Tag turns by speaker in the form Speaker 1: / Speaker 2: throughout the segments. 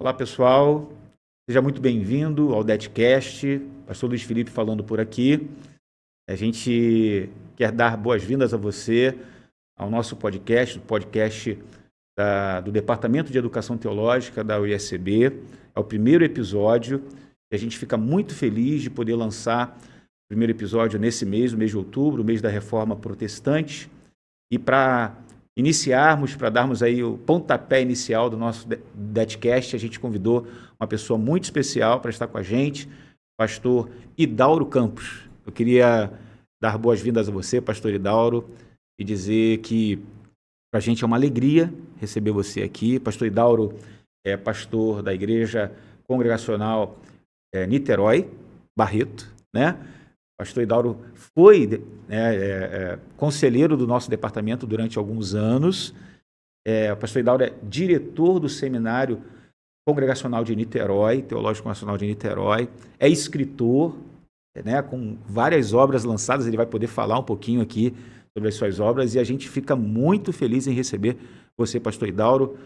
Speaker 1: Olá, pessoal. Seja muito bem-vindo ao DETcast. Pastor Luiz Felipe falando por aqui. A gente quer dar boas-vindas a você ao nosso podcast, do Departamento de Educação Teológica da UISB. É o primeiro episódio e a gente fica muito feliz de poder lançar o primeiro episódio nesse mês, o mês de outubro, o mês da Reforma Protestante. E para iniciarmos, para darmos aí o pontapé inicial do nosso DETcast, a gente convidou uma pessoa muito especial para estar com a gente, pastor Idauro Campos. Eu queria dar boas-vindas a você, pastor Idauro, e dizer que para a gente é uma alegria receber você aqui. Pastor Idauro é pastor da Igreja Congregacional Niterói, Barreto, né? Pastor Idauro foi conselheiro do nosso departamento durante alguns anos. O pastor Idauro é diretor do Seminário Congregacional de Niterói, Teológico Nacional de Niterói, é escritor, né, com várias obras lançadas. Ele vai poder falar um pouquinho aqui sobre as suas obras e a gente fica muito feliz em receber você, pastor Idauro.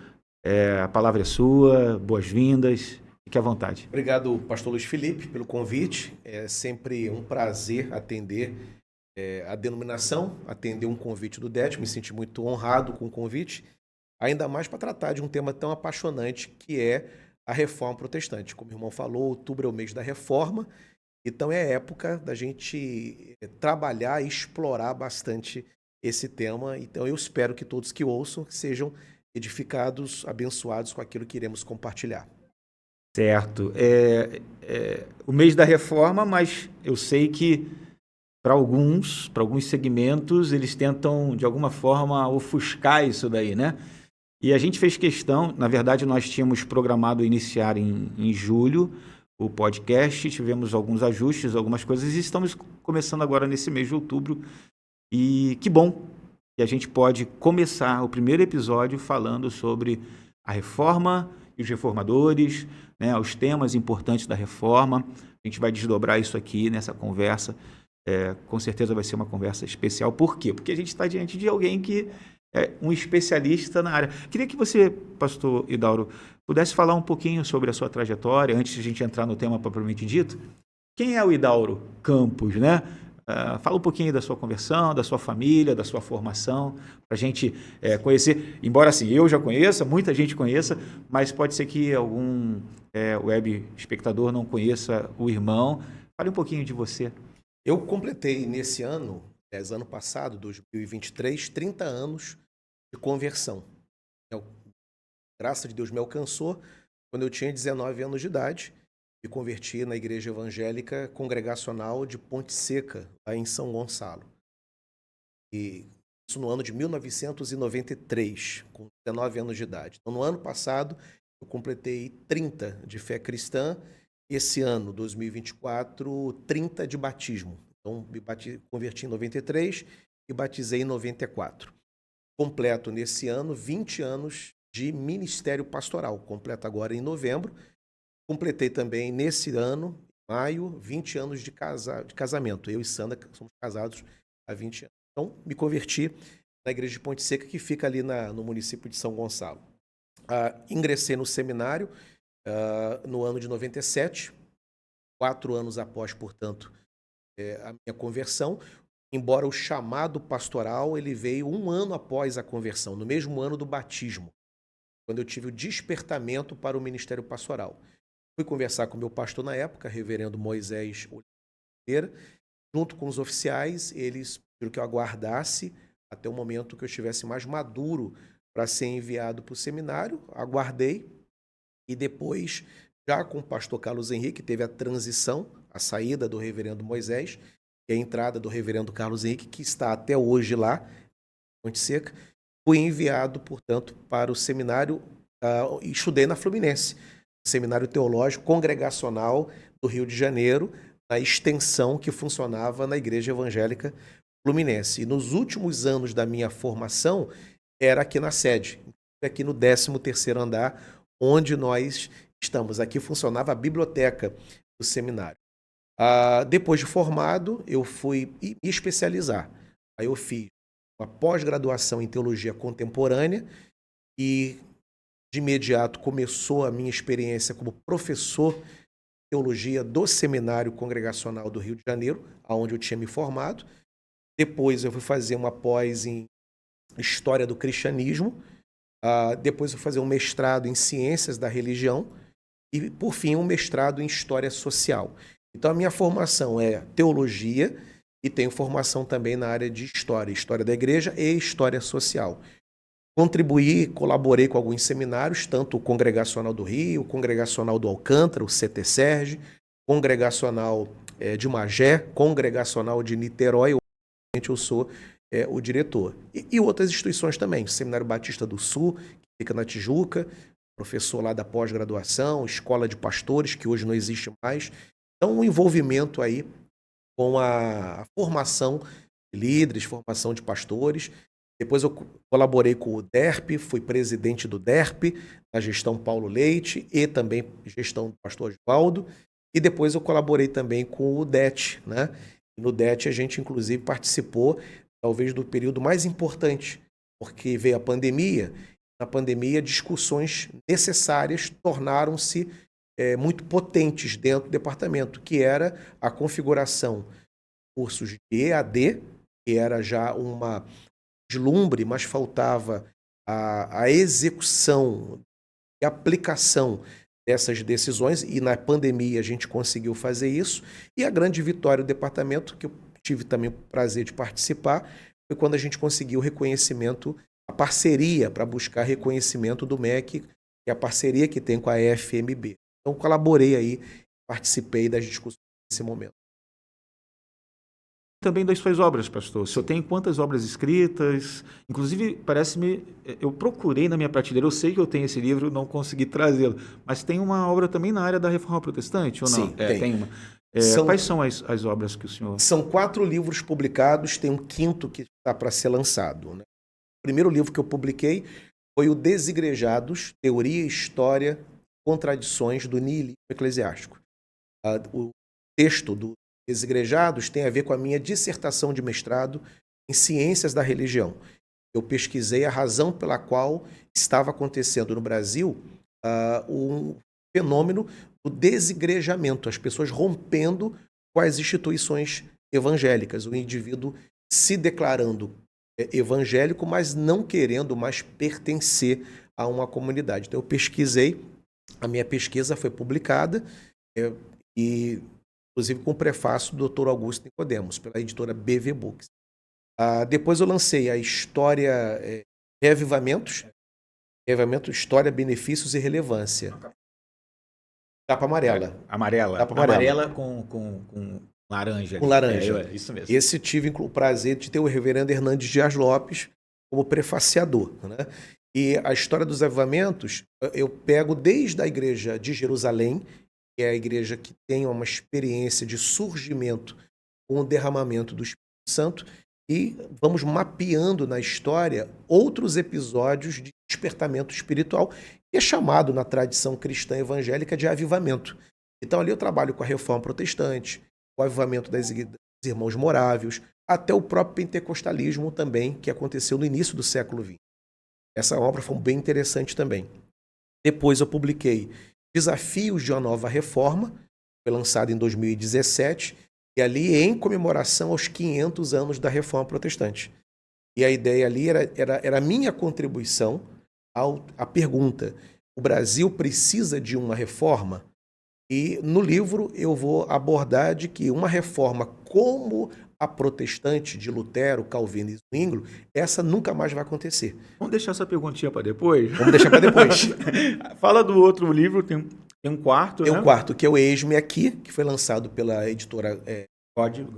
Speaker 1: A palavra é sua, boas-vindas. Fique à vontade.
Speaker 2: Obrigado, pastor Luiz Felipe, pelo convite. É sempre um prazer atender a denominação, atender um convite do DET. Me senti muito honrado com o convite, ainda mais para tratar de um tema tão apaixonante que é a Reforma Protestante. Como o irmão falou, outubro é o mês da Reforma, então é a época da gente trabalhar e explorar bastante esse tema. Então eu espero que todos que ouçam sejam edificados, abençoados com aquilo que iremos compartilhar.
Speaker 1: Certo. O mês da reforma, mas eu sei que para alguns segmentos, eles tentam, de alguma forma, ofuscar isso daí, né? E a gente fez questão, na verdade, nós tínhamos programado iniciar em julho o podcast, tivemos alguns ajustes, algumas coisas, e estamos começando agora nesse mês de outubro. E que bom que a gente pode começar o primeiro episódio falando sobre a reforma e os reformadores, né, os temas importantes da reforma. A gente vai desdobrar isso aqui nessa conversa. Com certeza vai ser uma conversa especial. Por quê? Porque a gente está diante de alguém que é um especialista na área. Queria que você, pastor Idauro, pudesse falar um pouquinho sobre a sua trajetória, antes de a gente entrar no tema propriamente dito. Quem é o Idauro Campos, né? Fala um pouquinho da sua conversão, da sua família, da sua formação, para a gente conhecer, embora assim, eu já conheça, muita gente conheça, mas pode ser que algum web espectador não conheça o irmão. Fale um pouquinho de você.
Speaker 2: Eu completei nesse ano, ano passado, 2023, 30 anos de conversão. Graça de Deus me alcançou quando eu tinha 19 anos de idade. Me converti na Igreja Evangélica Congregacional de Ponte Seca, lá em São Gonçalo. E isso no ano de 1993, com 19 anos de idade. Então, no ano passado, eu completei 30 de fé cristã. Esse ano, 2024, 30 de batismo. Então, converti em 93 e batizei em 94. Completo nesse ano 20 anos de ministério pastoral. Completo agora em novembro. Completei também nesse ano, maio, 20 anos de casamento. Eu e Sandra somos casados há 20 anos. Então, me converti na igreja de Ponte Seca, que fica ali no município de São Gonçalo. Ingressei no seminário no ano de 97, 4 anos após, portanto, a minha conversão. Embora o chamado pastoral ele veio 1 ano após a conversão, no mesmo ano do batismo, quando eu tive o despertamento para o ministério pastoral. Fui conversar com o meu pastor na época, reverendo Moisés Oliveira, junto com os oficiais. Eles pediram que eu aguardasse até o momento que eu estivesse mais maduro para ser enviado para o seminário. Aguardei e depois, já com o pastor Carlos Henrique, teve a transição, a saída do reverendo Moisés e a entrada do reverendo Carlos Henrique, que está até hoje lá, em Ponte Seca. Fui enviado, portanto, para o seminário e estudei na Fluminense, Seminário Teológico Congregacional do Rio de Janeiro, na extensão que funcionava na Igreja Evangélica Fluminense. E nos últimos anos da minha formação, era aqui na sede, aqui no 13º andar, onde nós estamos. Aqui funcionava a biblioteca do seminário. Depois de formado, eu fui me especializar. Aí eu fiz uma pós-graduação em Teologia Contemporânea e de imediato começou a minha experiência como professor de teologia do Seminário Congregacional do Rio de Janeiro, onde eu tinha me formado. Depois eu fui fazer uma pós em História do Cristianismo. Depois eu fui fazer um mestrado em Ciências da Religião. E, por fim, um mestrado em História Social. Então, a minha formação é teologia e tenho formação também na área de História, História da Igreja e História Social. Contribuí, colaborei com alguns seminários, tanto o Congregacional do Rio, o Congregacional do Alcântara, o CT-SERG, Congregacional de Magé, Congregacional de Niterói, onde eu sou o diretor. E outras instituições também, o Seminário Batista do Sul, que fica na Tijuca, professor lá da pós-graduação, Escola de Pastores, que hoje não existe mais. Então, um envolvimento aí com a formação de líderes, formação de pastores. Depois eu colaborei com o DERP, fui presidente do DERP, na gestão Paulo Leite e também gestão do pastor Osvaldo. E depois eu colaborei também com o DET, né? No DET a gente, inclusive, participou, talvez, do período mais importante, porque veio a pandemia. Na pandemia, discussões necessárias tornaram-se muito potentes dentro do departamento, que era a configuração de cursos de EAD, que era já uma deslumbre, mas faltava a execução e aplicação dessas decisões, e na pandemia a gente conseguiu fazer isso. E a grande vitória do departamento, que eu tive também o prazer de participar, foi quando a gente conseguiu o reconhecimento, a parceria para buscar reconhecimento do MEC, que é a parceria que tem com a EFMB. Então, colaborei aí, participei das discussões nesse momento.
Speaker 1: Também das suas obras, pastor. O senhor tem quantas obras escritas? Inclusive, parece-me, eu procurei na minha prateleira, eu sei que eu tenho esse livro, não consegui trazê-lo, mas tem uma obra também na área da Reforma Protestante, ou não?
Speaker 2: Sim, tem
Speaker 1: uma. Quais são as obras que o senhor...
Speaker 2: São 4 livros publicados, tem um 5º que está para ser lançado, né? O primeiro livro que eu publiquei foi o Desigrejados, Teoria, História, Contradições do Niilismo Eclesiástico. O texto do Desigrejados tem a ver com a minha dissertação de mestrado em Ciências da Religião. Eu pesquisei a razão pela qual estava acontecendo no Brasil um fenômeno do desigrejamento, as pessoas rompendo com as instituições evangélicas, o indivíduo se declarando evangélico, mas não querendo mais pertencer a uma comunidade. Então eu pesquisei, a minha pesquisa foi publicada, e inclusive com o prefácio do Dr. Augusto Nicodemos, pela editora BV Books. Depois eu lancei a História Reavivamentos, História, Benefícios e Relevância. Tapa amarela. Tapa
Speaker 1: amarela com laranja.
Speaker 2: Com laranja.
Speaker 1: Isso mesmo.
Speaker 2: Esse tive o prazer de ter o reverendo Hernandes Dias Lopes como prefaciador, né? E a História dos Avivamentos eu pego desde a igreja de Jerusalém, que é a igreja que tem uma experiência de surgimento com o derramamento do Espírito Santo, e vamos mapeando na história outros episódios de despertamento espiritual, que é chamado na tradição cristã evangélica de avivamento. Então ali eu trabalho com a Reforma Protestante, o avivamento dos irmãos morávios, até o próprio pentecostalismo também, que aconteceu no início do século XX. Essa obra foi bem interessante também. Depois eu publiquei Desafios de uma Nova Reforma, foi lançado em 2017, e ali em comemoração aos 500 anos da Reforma Protestante. E a ideia ali era a minha contribuição à pergunta: o Brasil precisa de uma reforma? E no livro eu vou abordar de que uma reforma como a protestante de Lutero, Calvino e Zwinglio, essa nunca mais vai acontecer.
Speaker 1: Vamos deixar essa perguntinha para depois?
Speaker 2: Vamos deixar para depois.
Speaker 1: Fala do outro livro, tem um quarto,
Speaker 2: Tem
Speaker 1: né?
Speaker 2: um quarto, que é o Eis-me Aqui, que foi lançado pela editora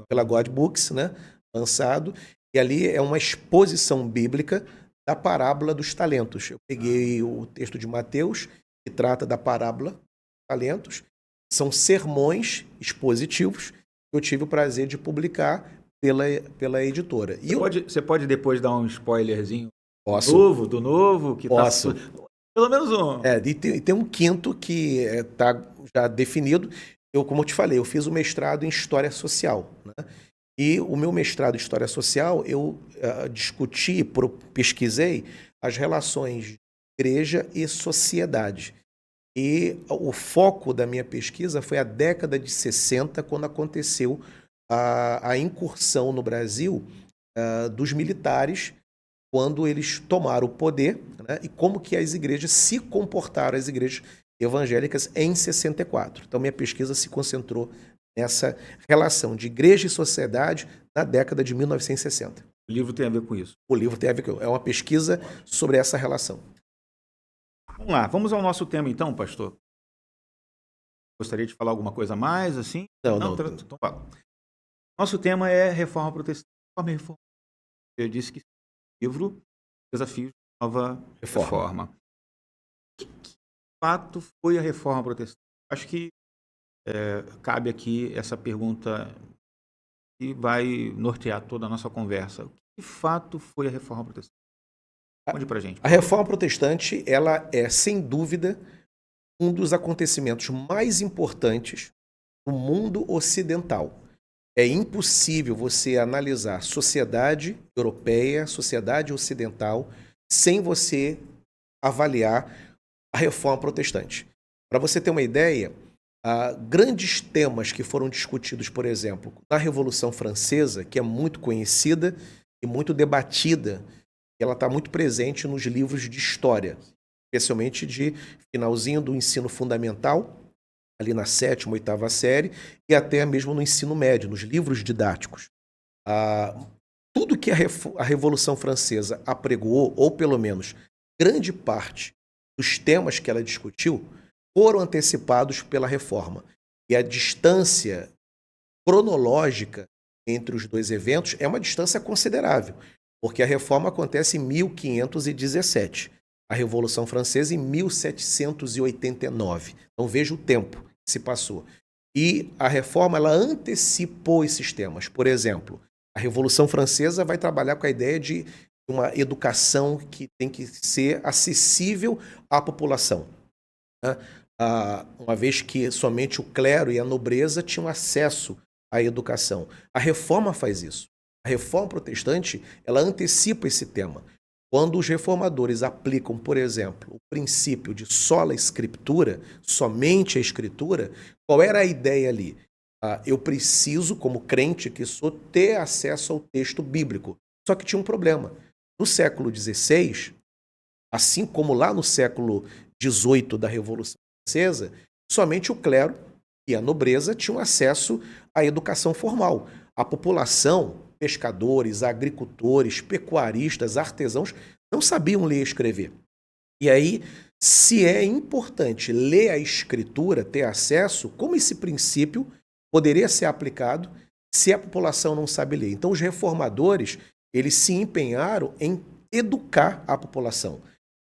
Speaker 2: pela God Books, né? Lançado. E ali é uma exposição bíblica da parábola dos talentos. Eu peguei o texto de Mateus, que trata da parábola dos talentos. São sermões expositivos que eu tive o prazer de publicar pela editora.
Speaker 1: Você pode depois dar um spoilerzinho?
Speaker 2: Posso.
Speaker 1: Do novo? Que
Speaker 2: Posso.
Speaker 1: Pelo menos um.
Speaker 2: E tem um 5º que está já definido. Como eu te falei, eu fiz o mestrado em História Social, né? E o meu mestrado em História Social, eu discuti, pesquisei as relações igreja e sociedade. E o foco da minha pesquisa foi a década de 60, quando aconteceu a incursão no Brasil dos militares, quando eles tomaram o poder, né, e como que as igrejas se comportaram, as igrejas evangélicas, em 64. Então, minha pesquisa se concentrou nessa relação de igreja e sociedade na década de 1960.
Speaker 1: O livro tem a ver com isso.
Speaker 2: O livro tem a ver com... É uma pesquisa sobre essa relação.
Speaker 1: Vamos lá, vamos ao nosso tema então, pastor. Gostaria de falar alguma coisa a mais, assim?
Speaker 2: Não.
Speaker 1: Então fala. Nosso tema é reforma protestante. Reforma. Eu disse que livro, Desafios de Nova Reforma. Que fato foi a reforma protestante? Acho que cabe aqui essa pergunta que vai nortear toda a nossa conversa. Que fato foi a reforma protestante? Conte pra gente.
Speaker 2: A reforma protestante, ela é, sem dúvida, um dos acontecimentos mais importantes do mundo ocidental. É impossível você analisar sociedade europeia, sociedade ocidental, sem você avaliar a reforma protestante. Para você ter uma ideia, grandes temas que foram discutidos, por exemplo, na Revolução Francesa, que é muito conhecida e muito debatida, ela está muito presente nos livros de história, especialmente de finalzinho do ensino fundamental, ali na 7ª, 8ª série, e até mesmo no ensino médio, nos livros didáticos. Tudo que a Revolução Francesa apregou, ou pelo menos grande parte dos temas que ela discutiu, foram antecipados pela Reforma. E a distância cronológica entre os dois eventos é uma distância considerável, porque a Reforma acontece em 1517, a Revolução Francesa em 1789. Então veja o tempo que se passou. E a Reforma, ela antecipou esses temas. Por exemplo, a Revolução Francesa vai trabalhar com a ideia de uma educação que tem que ser acessível à população, né? Uma vez que somente o clero e a nobreza tinham acesso à educação. A Reforma faz isso. A Reforma Protestante, ela antecipa esse tema. Quando os reformadores aplicam, por exemplo, o princípio de sola escritura, somente a escritura, qual era a ideia ali? Eu preciso, como crente que sou, ter acesso ao texto bíblico. Só que tinha um problema. No século XVI, assim como lá no século XVIII da Revolução Francesa, somente o clero e a nobreza tinham acesso à educação formal. A população, pescadores, agricultores, pecuaristas, artesãos, não sabiam ler e escrever. E aí, se é importante ler a escritura, ter acesso, como esse princípio poderia ser aplicado se a população não sabe ler? Então, os reformadores, eles se empenharam em educar a população,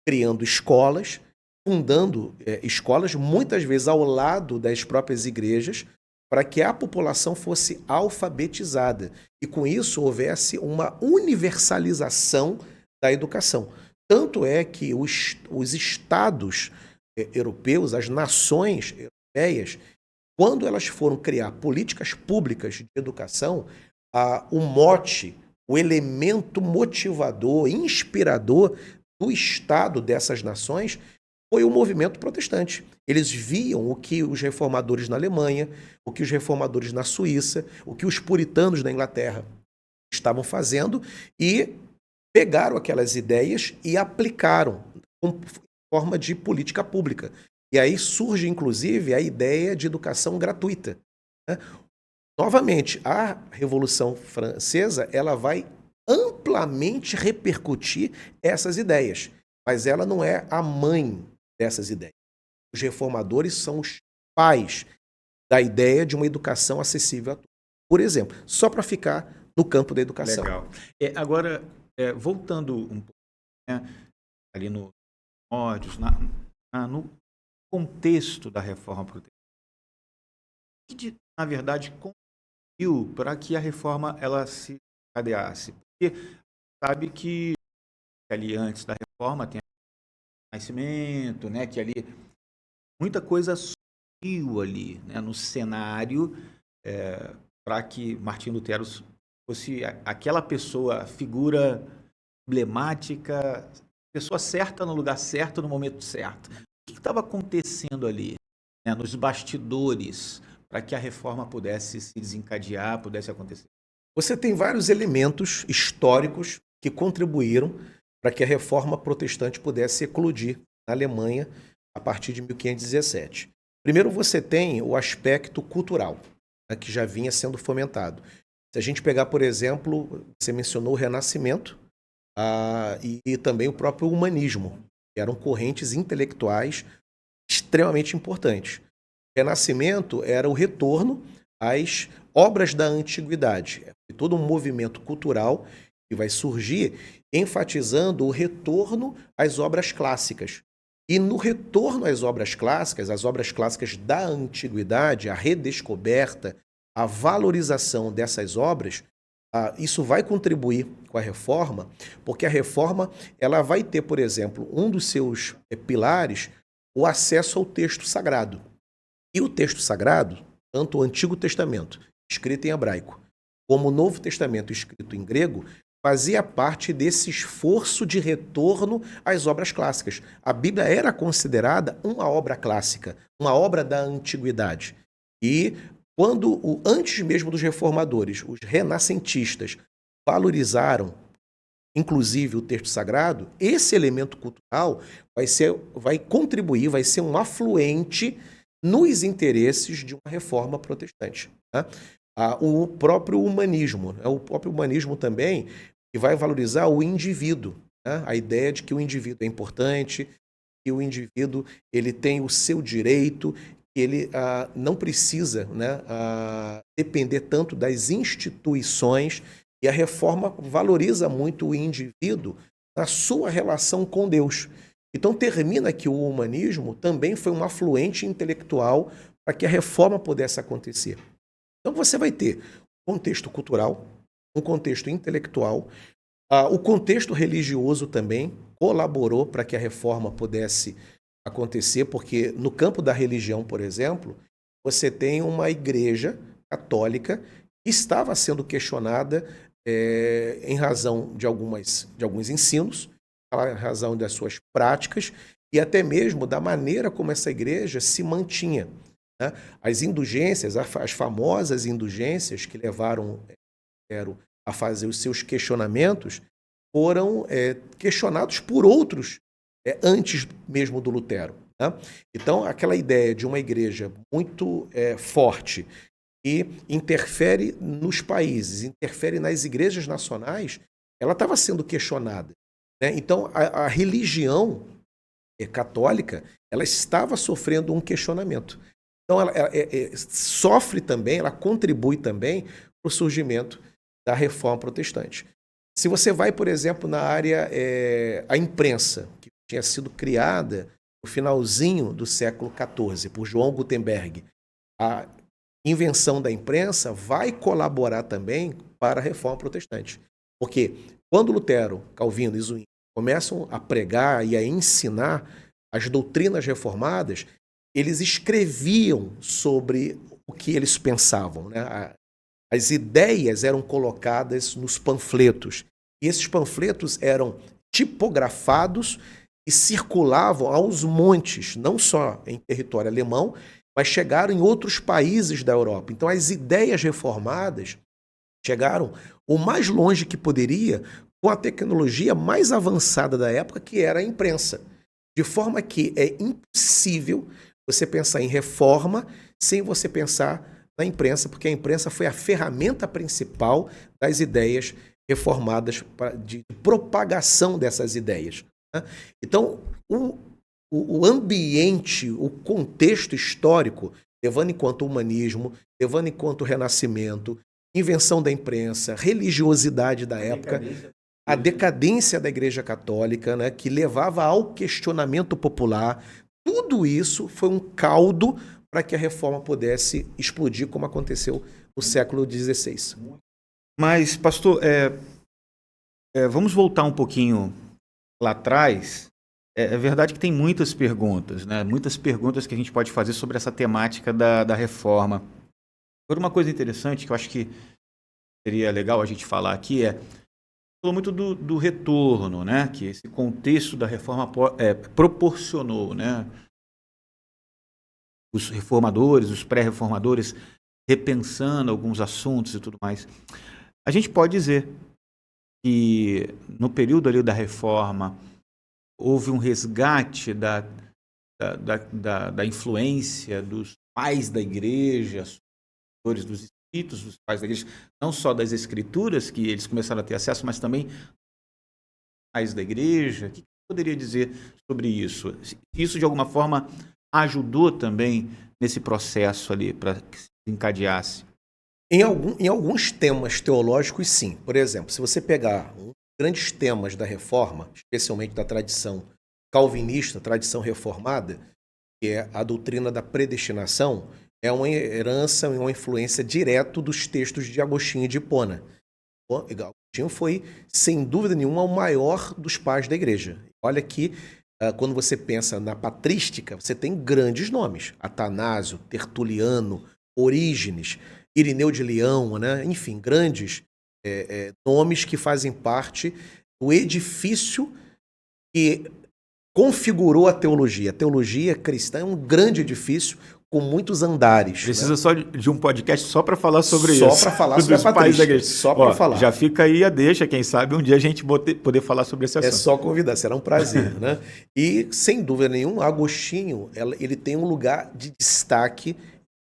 Speaker 2: criando escolas, fundando escolas, muitas vezes ao lado das próprias igrejas, para que a população fosse alfabetizada. E com isso houvesse uma universalização da educação. Tanto é que os estados europeus, as nações europeias, quando elas foram criar políticas públicas de educação, o mote, o elemento motivador, inspirador do Estado dessas nações foi o movimento protestante. Eles viam o que os reformadores na Alemanha, o que os reformadores na Suíça, o que os puritanos na Inglaterra estavam fazendo e pegaram aquelas ideias e aplicaram como forma de política pública. E aí surge, inclusive, a ideia de educação gratuita, né? Novamente, a Revolução Francesa, ela vai amplamente repercutir essas ideias, mas ela não é a mãe dessas ideias. Os reformadores são os pais da ideia de uma educação acessível a todos. Por exemplo, só para ficar no campo da educação.
Speaker 1: Legal. Agora, voltando um pouco, né, ali no no contexto da reforma protestante, que, na verdade, contribuiu para que a reforma ela se cadeasse. Porque sabe que ali antes da reforma tem o Nascimento, né, que ali muita coisa surgiu ali, né, no cenário para que Martim Lutero fosse aquela pessoa, figura emblemática, pessoa certa no lugar certo, no momento certo. O que estava acontecendo ali, né, nos bastidores, para que a reforma pudesse se desencadear, pudesse acontecer?
Speaker 2: Você tem vários elementos históricos que contribuíram para que a reforma protestante pudesse eclodir na Alemanha a partir de 1517. Primeiro, você tem o aspecto cultural, né, que já vinha sendo fomentado. Se a gente pegar, por exemplo, você mencionou o Renascimento e também o próprio humanismo, que eram correntes intelectuais extremamente importantes. O Renascimento era o retorno às obras da antiguidade. É todo um movimento cultural que vai surgir enfatizando o retorno às obras clássicas. E no retorno às obras clássicas da antiguidade, a redescoberta, a valorização dessas obras, isso vai contribuir com a reforma, porque a reforma ela vai ter, por exemplo, um dos seus pilares, o acesso ao texto sagrado. E o texto sagrado, tanto o Antigo Testamento, escrito em hebraico, como o Novo Testamento, escrito em grego, fazia parte desse esforço de retorno às obras clássicas. A Bíblia era considerada uma obra clássica, uma obra da antiguidade. E quando, antes mesmo dos reformadores, os renascentistas valorizaram, inclusive, o texto sagrado, esse elemento cultural vai contribuir, vai ser um afluente nos interesses de uma reforma protestante. Né? O próprio humanismo também, que vai valorizar o indivíduo, né? A ideia de que o indivíduo é importante, que o indivíduo ele tem o seu direito, que ele não precisa, né, depender tanto das instituições, e a reforma valoriza muito o indivíduo na sua relação com Deus. Então termina que o humanismo também foi um afluente intelectual para que a reforma pudesse acontecer. Então você vai ter um contexto cultural, um contexto intelectual, o contexto religioso também colaborou para que a reforma pudesse acontecer, porque no campo da religião, por exemplo, você tem uma igreja católica que estava sendo questionada em razão de alguns ensinos, em razão das suas práticas e até mesmo da maneira como essa igreja se mantinha. Né? As indulgências, as famosas indulgências que levaram Lutero a fazer os seus questionamentos, foram questionados por outros antes mesmo do Lutero. Né? Então, aquela ideia de uma igreja muito forte que interfere nos países, interfere nas igrejas nacionais, ela estava sendo questionada. Né? Então, a religião católica ela estava sofrendo um questionamento. Então, ela sofre também, ela contribui também para o surgimento da reforma protestante. Se você vai, por exemplo, na área, a imprensa, que tinha sido criada no finalzinho do século XIV, por João Gutenberg, a invenção da imprensa vai colaborar também para a reforma protestante. Porque quando Lutero, Calvino e Zwingli começam a pregar e a ensinar as doutrinas reformadas, eles escreviam sobre o que eles pensavam, né? As ideias eram colocadas nos panfletos. E esses panfletos eram tipografados e circulavam aos montes, não só em território alemão, mas chegaram em outros países da Europa. Então as ideias reformadas chegaram o mais longe que poderia com a tecnologia mais avançada da época, que era a imprensa. De forma que é impossível você pensar em reforma sem você pensar na imprensa, porque a imprensa foi a ferramenta principal das ideias reformadas, de propagação dessas ideias. Né? Então, o ambiente, o contexto histórico, levando em conta o humanismo, levando em conta o Renascimento, invenção da imprensa, religiosidade da época, a decadência da Igreja Católica, né, que levava ao questionamento popular, tudo isso foi um caldo para que a reforma pudesse explodir, como aconteceu no século XVI.
Speaker 1: Mas, pastor, vamos voltar um pouquinho lá atrás. É verdade que tem muitas perguntas, né? Muitas perguntas que a gente pode fazer sobre essa temática da reforma. Agora, uma coisa interessante que eu acho que seria legal a gente falar aqui falou muito do retorno, né? Que esse contexto da reforma proporcionou, né? Os reformadores, os pré-reformadores repensando alguns assuntos e tudo mais. A gente pode dizer que no período ali da reforma houve um resgate da influência dos pais da igreja, dos escritos dos pais da igreja, não só das escrituras que eles começaram a ter acesso, mas também pais da igreja. O que você poderia dizer sobre isso? Isso de alguma forma ajudou também nesse processo ali para que se encadeasse?
Speaker 2: Em alguns temas teológicos, sim. Por exemplo, se você pegar grandes temas da reforma, especialmente da tradição calvinista, tradição reformada, que é a doutrina da predestinação, é uma herança e uma influência direto dos textos de Agostinho de Hipona. Agostinho foi, sem dúvida nenhuma, o maior dos pais da igreja. Olha que, quando você pensa na patrística, você tem grandes nomes. Atanásio, Tertuliano, Orígenes, Irineu de Leão, né? Enfim, grandes nomes que fazem parte do edifício que configurou a teologia. A teologia cristã é um grande edifício com muitos andares.
Speaker 1: Precisa,
Speaker 2: né?
Speaker 1: só de um podcast só para falar sobre isso.
Speaker 2: Só para falar sobre a patrística. Só para falar.
Speaker 1: Já fica aí a deixa, quem sabe um dia a gente poder falar sobre esse assunto.
Speaker 2: É só convidar, será um prazer. né? E, sem dúvida nenhuma, Agostinho ele tem um lugar de destaque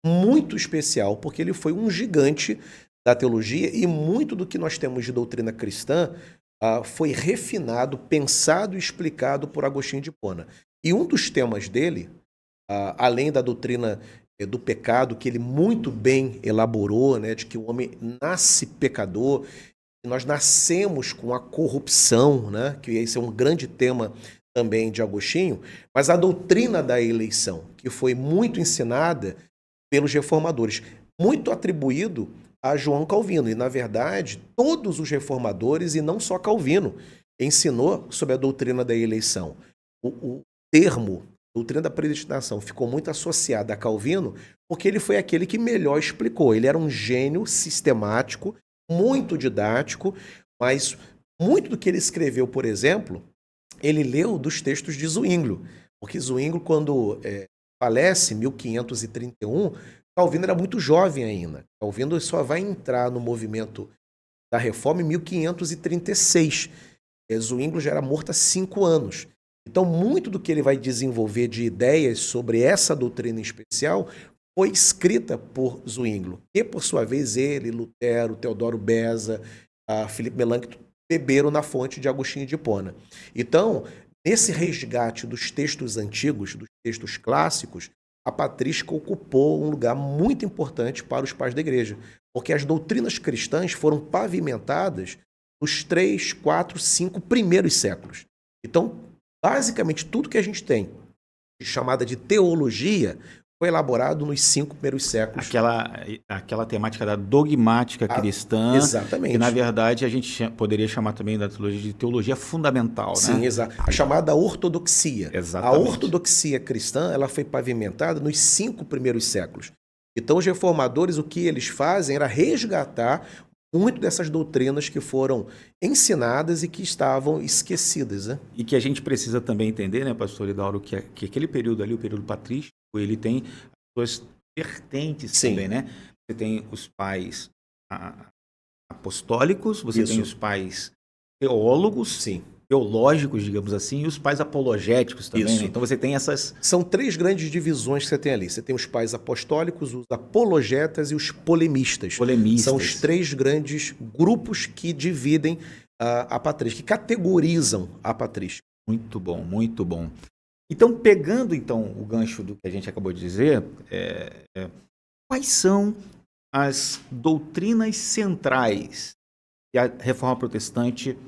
Speaker 2: muito especial, porque ele foi um gigante da teologia e muito do que nós temos de doutrina cristã foi refinado, pensado e explicado por Agostinho de Hipona. E um dos temas dele, além da doutrina do pecado, que ele muito bem elaborou, né, de que o homem nasce pecador, que nós nascemos com a corrupção, né, que esse é um grande tema também de Agostinho, mas a doutrina da eleição, que foi muito ensinada pelos reformadores, muito atribuído a João Calvino. E, na verdade, todos os reformadores, e não só Calvino, ensinou sobre a doutrina da eleição. O termo doutrina da predestinação ficou muito associado a Calvino porque ele foi aquele que melhor explicou. Ele era um gênio sistemático, muito didático, mas muito do que ele escreveu, por exemplo, ele leu dos textos de Zwinglio, porque Zwinglio, quando falece, em 1531, Calvino era muito jovem ainda. Calvino só vai entrar no movimento da reforma em 1536. Zwinglio já era morto há 5 anos. Então, muito do que ele vai desenvolver de ideias sobre essa doutrina em especial foi escrita por Zwinglio, e, por sua vez, ele, Lutero, Teodoro Beza, Filipe Melanchthon beberam na fonte de Agostinho de Hipona. Então, nesse resgate dos textos antigos, dos textos clássicos, a patrística ocupou um lugar muito importante para os pais da igreja, porque as doutrinas cristãs foram pavimentadas nos 3, 4, 5 primeiros séculos. Então, basicamente, tudo que a gente tem chamada de teologia foi elaborado nos 5 primeiros séculos.
Speaker 1: Aquela temática da dogmática cristã.
Speaker 2: Exatamente.
Speaker 1: Que, na verdade, a gente poderia chamar também da teologia de teologia fundamental.
Speaker 2: Sim,
Speaker 1: né?
Speaker 2: exato. A chamada ortodoxia.
Speaker 1: Exatamente.
Speaker 2: A ortodoxia cristã ela foi pavimentada nos 5 primeiros séculos. Então, os reformadores, o que eles fazem era resgatar muito dessas doutrinas que foram ensinadas e que estavam esquecidas. Né?
Speaker 1: E que a gente precisa também entender, né, pastor Lidauro, que aquele período ali, o período patrístico, ele tem as suas vertentes. Sim. Também, né? Você tem os pais apostólicos, você
Speaker 2: Isso.
Speaker 1: tem os pais teólogos,
Speaker 2: sim,
Speaker 1: teológicos, digamos assim, e os pais apologéticos também. Né? Então você tem essas...
Speaker 2: São 3 grandes divisões que você tem ali. Você tem os pais apostólicos, os apologetas e os polemistas. São os 3 grandes grupos que dividem a patrística, que categorizam a patrística.
Speaker 1: Muito bom, muito bom. Então, pegando o gancho do que a gente acabou de dizer, quais são as doutrinas centrais que a Reforma Protestante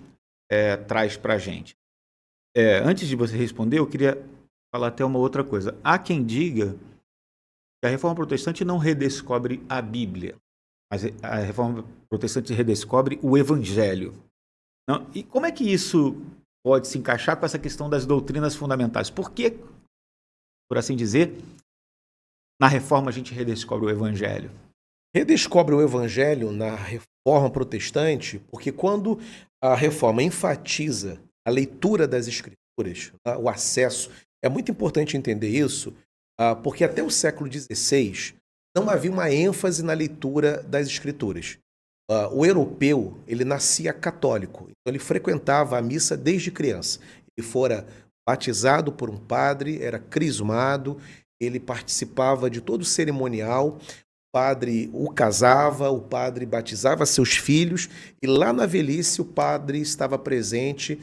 Speaker 1: traz para a gente? Antes de você responder, eu queria falar até uma outra coisa. Há quem diga que a Reforma Protestante não redescobre a Bíblia, mas a Reforma Protestante redescobre o Evangelho. Não? E como é que isso pode se encaixar com essa questão das doutrinas fundamentais? Por que, por assim dizer, na Reforma a gente redescobre o Evangelho?
Speaker 2: Redescobre o Evangelho na Reforma Protestante porque quando a reforma enfatiza a leitura das escrituras, tá? O acesso. É muito importante entender isso, porque até o século XVI não havia uma ênfase na leitura das escrituras. O europeu, ele nascia católico, então ele frequentava a missa desde criança. Ele fora batizado por um padre, era crismado, ele participava de todo o cerimonial, o padre o casava, o padre batizava seus filhos, e lá na velhice o padre estava presente,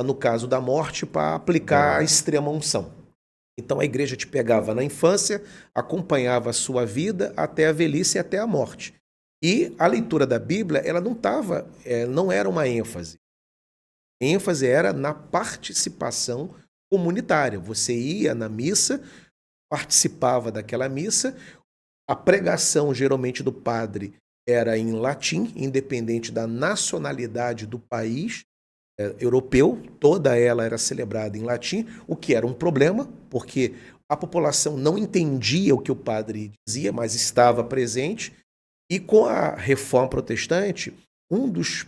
Speaker 2: no caso da morte, para aplicar a extrema unção. Então a igreja te pegava na infância, acompanhava a sua vida até a velhice e até a morte. E a leitura da Bíblia, ela não era uma ênfase. A ênfase era na participação comunitária. Você ia na missa, participava daquela missa, a pregação geralmente do padre era em latim, independente da nacionalidade do país europeu, toda ela era celebrada em latim, o que era um problema, porque a população não entendia o que o padre dizia, mas estava presente. E com a reforma protestante, um dos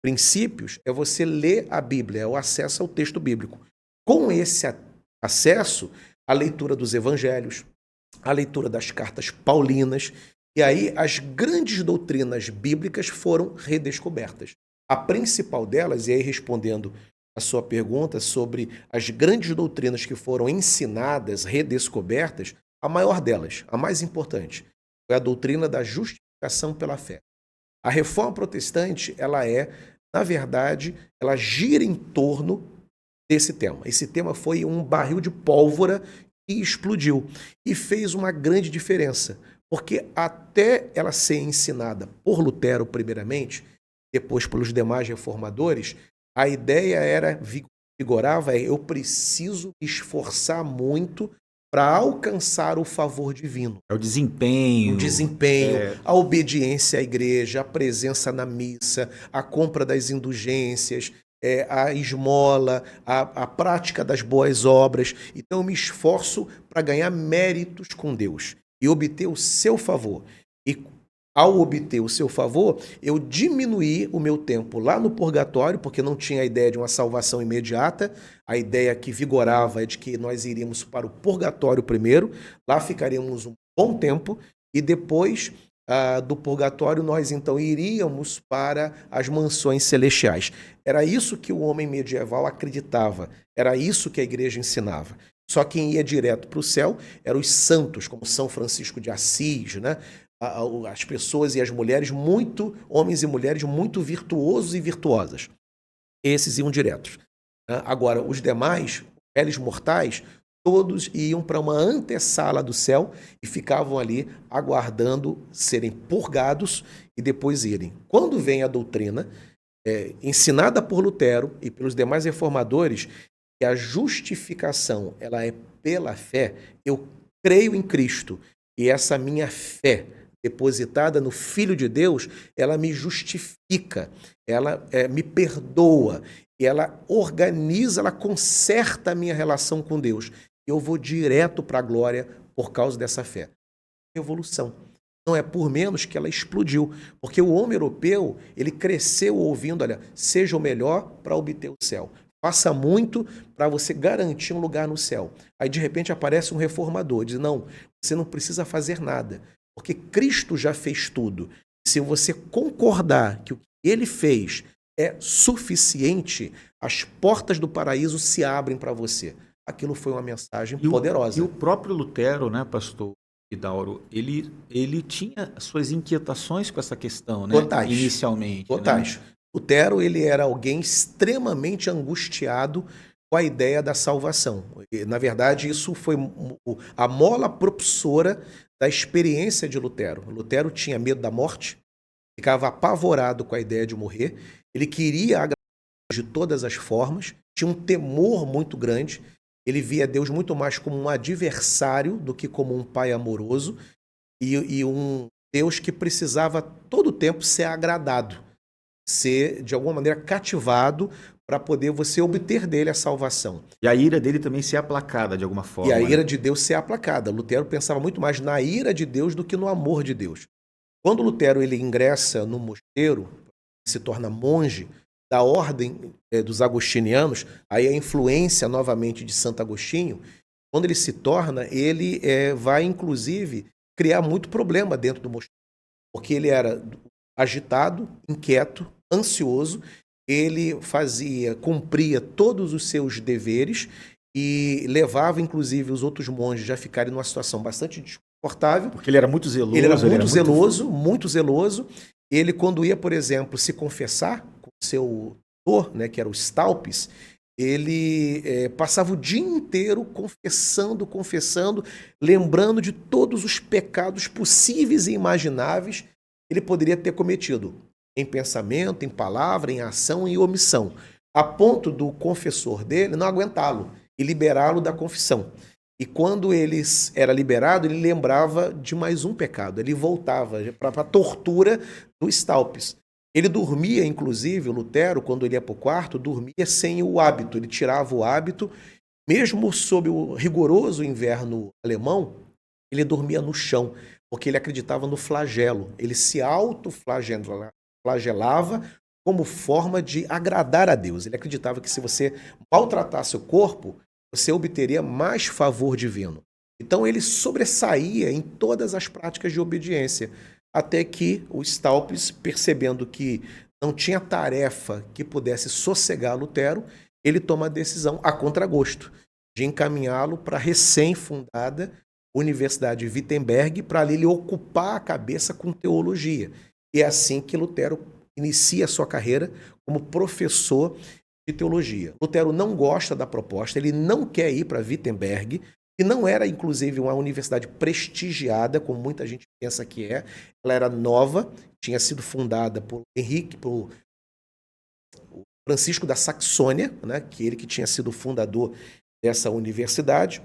Speaker 2: princípios é você ler a Bíblia, é o acesso ao texto bíblico. Com esse acesso, a leitura dos evangelhos, a leitura das cartas paulinas, e aí as grandes doutrinas bíblicas foram redescobertas. A principal delas, e aí respondendo a sua pergunta sobre as grandes doutrinas que foram ensinadas, redescobertas, a maior delas, a mais importante, foi a doutrina da justificação pela fé. A reforma protestante, na verdade, ela gira em torno desse tema. Esse tema foi um barril de pólvora que explodiu e fez uma grande diferença, porque até ela ser ensinada por Lutero primeiramente, depois pelos demais reformadores, a ideia vigorava, eu preciso esforçar muito para alcançar o favor divino.
Speaker 1: É o desempenho.
Speaker 2: A obediência à igreja, a presença na missa, a compra das indulgências, a esmola, a prática das boas obras. Então eu me esforço para ganhar méritos com Deus e obter o seu favor. E ao obter o seu favor, eu diminuí o meu tempo lá no purgatório, porque não tinha a ideia de uma salvação imediata. A ideia que vigorava é de que nós iríamos para o purgatório primeiro, lá ficaríamos um bom tempo, e depois do purgatório nós então iríamos para as mansões celestiais. Era isso que o homem medieval acreditava, era isso que a igreja ensinava. Só quem ia direto para o céu eram os santos, como São Francisco de Assis, né? As pessoas e as mulheres, homens e mulheres muito virtuosos e virtuosas. Esses iam diretos. Agora, os demais, réis mortais, todos iam para uma antessala do céu e ficavam ali aguardando serem purgados e depois irem. Quando vem a doutrina, ensinada por Lutero e pelos demais reformadores, que a justificação ela é pela fé, eu creio em Cristo e essa minha fé depositada no Filho de Deus, ela me justifica, ela me perdoa, e ela organiza, ela conserta a minha relação com Deus. Eu vou direto para a glória por causa dessa fé. Revolução. Não é por menos que ela explodiu, porque o homem europeu, ele cresceu ouvindo, olha, seja o melhor para obter o céu. Faça muito para você garantir um lugar no céu. Aí, de repente, aparece um reformador, diz, não, você não precisa fazer nada, porque Cristo já fez tudo. Se você concordar que o que ele fez é suficiente, as portas do paraíso se abrem para você. Aquilo foi uma mensagem poderosa.
Speaker 1: E o próprio Lutero, né, pastor Idauro, ele tinha suas inquietações com essa questão, né?
Speaker 2: Totais.
Speaker 1: Inicialmente.
Speaker 2: Totais. Né? Lutero, ele era alguém extremamente angustiado com a ideia da salvação. E, na verdade, isso foi a mola propulsora da experiência de Lutero. Lutero tinha medo da morte, ficava apavorado com a ideia de morrer, ele queria agradar de todas as formas, tinha um temor muito grande, ele via Deus muito mais como um adversário do que como um pai amoroso e um Deus que precisava todo o tempo ser agradado, ser de alguma maneira cativado para poder você obter dele a salvação.
Speaker 1: E a ira dele também ser aplacada de alguma forma.
Speaker 2: E a ira de Deus ser aplacada. Lutero pensava muito mais na ira de Deus do que no amor de Deus. Quando Lutero ele ingressa no mosteiro, se torna monge da ordem dos agostinianos, aí a influência novamente de Santo Agostinho, quando ele se torna, ele vai inclusive criar muito problema dentro do mosteiro, porque ele era agitado, inquieto, ansioso, ele cumpria todos os seus deveres e levava inclusive os outros monges a ficarem numa situação bastante desconfortável.
Speaker 1: Porque ele era muito zeloso.
Speaker 2: Ele era muito zeloso, muito zeloso. Ele, quando ia, por exemplo, se confessar com o seu tutor, né, que era o Staupes, ele passava o dia inteiro confessando, lembrando de todos os pecados possíveis e imagináveis que ele poderia ter cometido, em pensamento, em palavra, em ação e omissão, a ponto do confessor dele não aguentá-lo e liberá-lo da confissão. E quando ele era liberado, ele lembrava de mais um pecado. Ele voltava para a tortura do Staupes. Ele dormia, inclusive, o Lutero, quando ele ia para o quarto, dormia sem o hábito. Ele tirava o hábito. Mesmo sob o rigoroso inverno alemão, ele dormia no chão, porque ele acreditava no flagelo. Ele se autoflagelava como forma de agradar a Deus. Ele acreditava que se você maltratasse o corpo, você obteria mais favor divino. Então ele sobressaía em todas as práticas de obediência, até que o Staupes, percebendo que não tinha tarefa que pudesse sossegar Lutero, ele toma a decisão, a contragosto, de encaminhá-lo para a recém-fundada Universidade de Wittenberg, para ali ele ocupar a cabeça com teologia. E é assim que Lutero inicia a sua carreira como professor de teologia. Lutero não gosta da proposta, ele não quer ir para Wittenberg, que não era, inclusive, uma universidade prestigiada, como muita gente pensa que é. Ela era nova, tinha sido fundada por Francisco da Saxônia, né, que ele que tinha sido o fundador dessa universidade,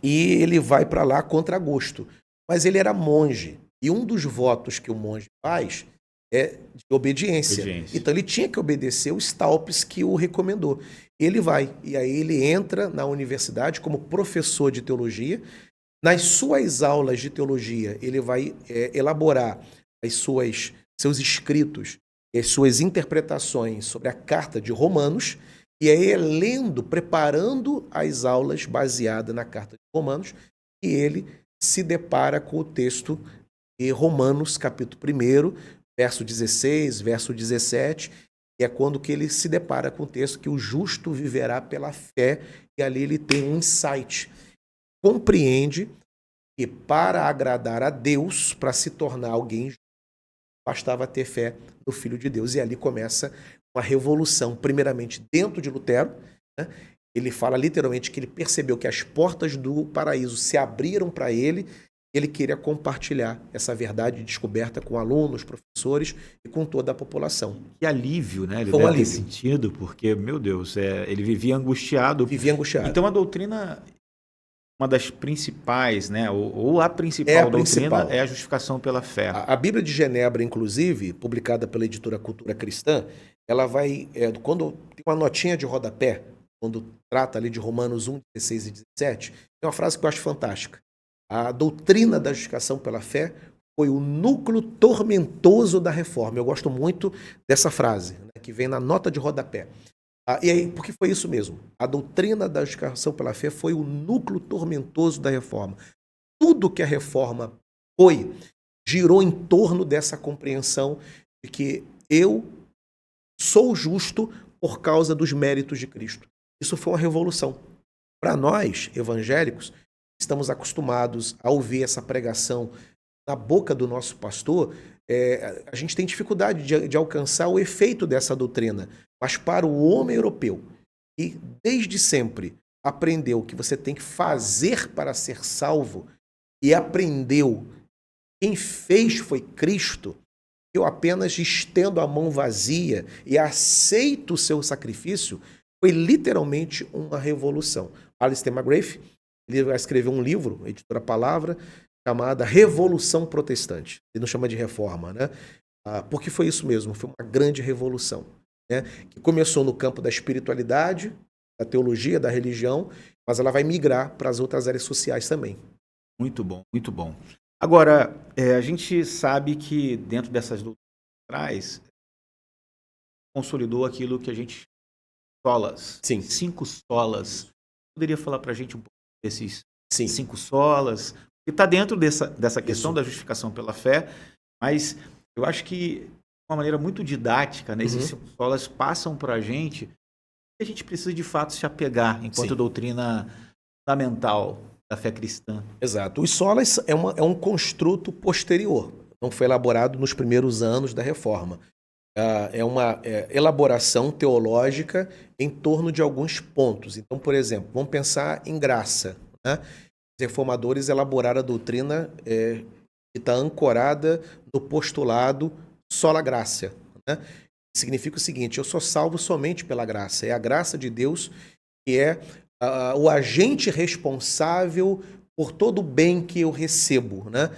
Speaker 2: e ele vai para lá contra gosto. Mas ele era monge, e um dos votos que o monge faz é de obediência. Então ele tinha que obedecer o Staupes que o recomendou. Ele vai, e aí ele entra na universidade como professor de teologia. Nas suas aulas de teologia, ele vai elaborar seus escritos, as suas interpretações sobre a carta de Romanos, e aí lendo, preparando as aulas baseadas na carta de Romanos, e ele se depara com o texto de Romanos, capítulo 1, verso 16, verso 17, e é quando que ele se depara com o texto que o justo viverá pela fé, e ali ele tem um insight. Compreende que para agradar a Deus, para se tornar alguém justo, bastava ter fé no Filho de Deus. E ali começa uma revolução, primeiramente dentro de Lutero, né? Ele fala literalmente que ele percebeu que as portas do paraíso se abriram para ele. Ele queria compartilhar essa verdade descoberta com alunos, professores e com toda a população.
Speaker 1: Que alívio, né? Ele deve ter sentido, porque, meu Deus, ele vivia angustiado.
Speaker 2: Vivia angustiado.
Speaker 1: Então a doutrina, uma das principais, né? Ou a principal doutrina é a justificação pela fé.
Speaker 2: A Bíblia de Genebra, inclusive, publicada pela editora Cultura Cristã, ela vai, quando tem uma notinha de rodapé, quando trata ali de Romanos 1, 16 e 17, tem uma frase que eu acho fantástica. A doutrina da justificação pela fé foi o núcleo tormentoso da reforma. Eu gosto muito dessa frase, né, que vem na nota de rodapé. E aí, porque foi isso mesmo. A doutrina da justificação pela fé foi o núcleo tormentoso da reforma. Tudo que a reforma girou em torno dessa compreensão de que eu sou justo por causa dos méritos de Cristo. Isso foi uma revolução. Para nós, evangélicos, estamos acostumados a ouvir essa pregação na boca do nosso pastor, a gente tem dificuldade de alcançar o efeito dessa doutrina. Mas para o homem europeu, que desde sempre aprendeu que você tem que fazer para ser salvo, e aprendeu quem fez foi Cristo, eu apenas estendo a mão vazia e aceito o seu sacrifício, foi literalmente uma revolução. Alistair McGrath, ele vai escrever um livro, editora Palavra, chamada Revolução Protestante. Ele não chama de reforma, né? Porque foi isso mesmo, foi uma grande revolução, né? Que começou no campo da espiritualidade, da teologia, da religião, mas ela vai migrar para as outras áreas sociais também.
Speaker 1: Muito bom, muito bom. Agora, a gente sabe que dentro dessas doutrinas consolidou aquilo que a gente solas.
Speaker 2: Sim.
Speaker 1: 5 solas. Poderia falar para a gente um pouco desses
Speaker 2: Sim.
Speaker 1: 5 solas? Que está dentro dessa questão da justificação pela fé, mas eu acho que de uma maneira muito didática, né, esses 5 solas passam para a gente que a gente precisa de fato se apegar enquanto doutrina fundamental da fé cristã.
Speaker 2: Exato. Os solas é um construto posterior, não foi elaborado nos primeiros anos da Reforma. É uma elaboração teológica em torno de alguns pontos. Então, por exemplo, vamos pensar em graça, né? Os reformadores elaboraram a doutrina que está ancorada no postulado sola gratia, né? Significa o seguinte: eu sou salvo somente pela graça. É a graça de Deus que é o agente responsável por todo o bem que eu recebo, né?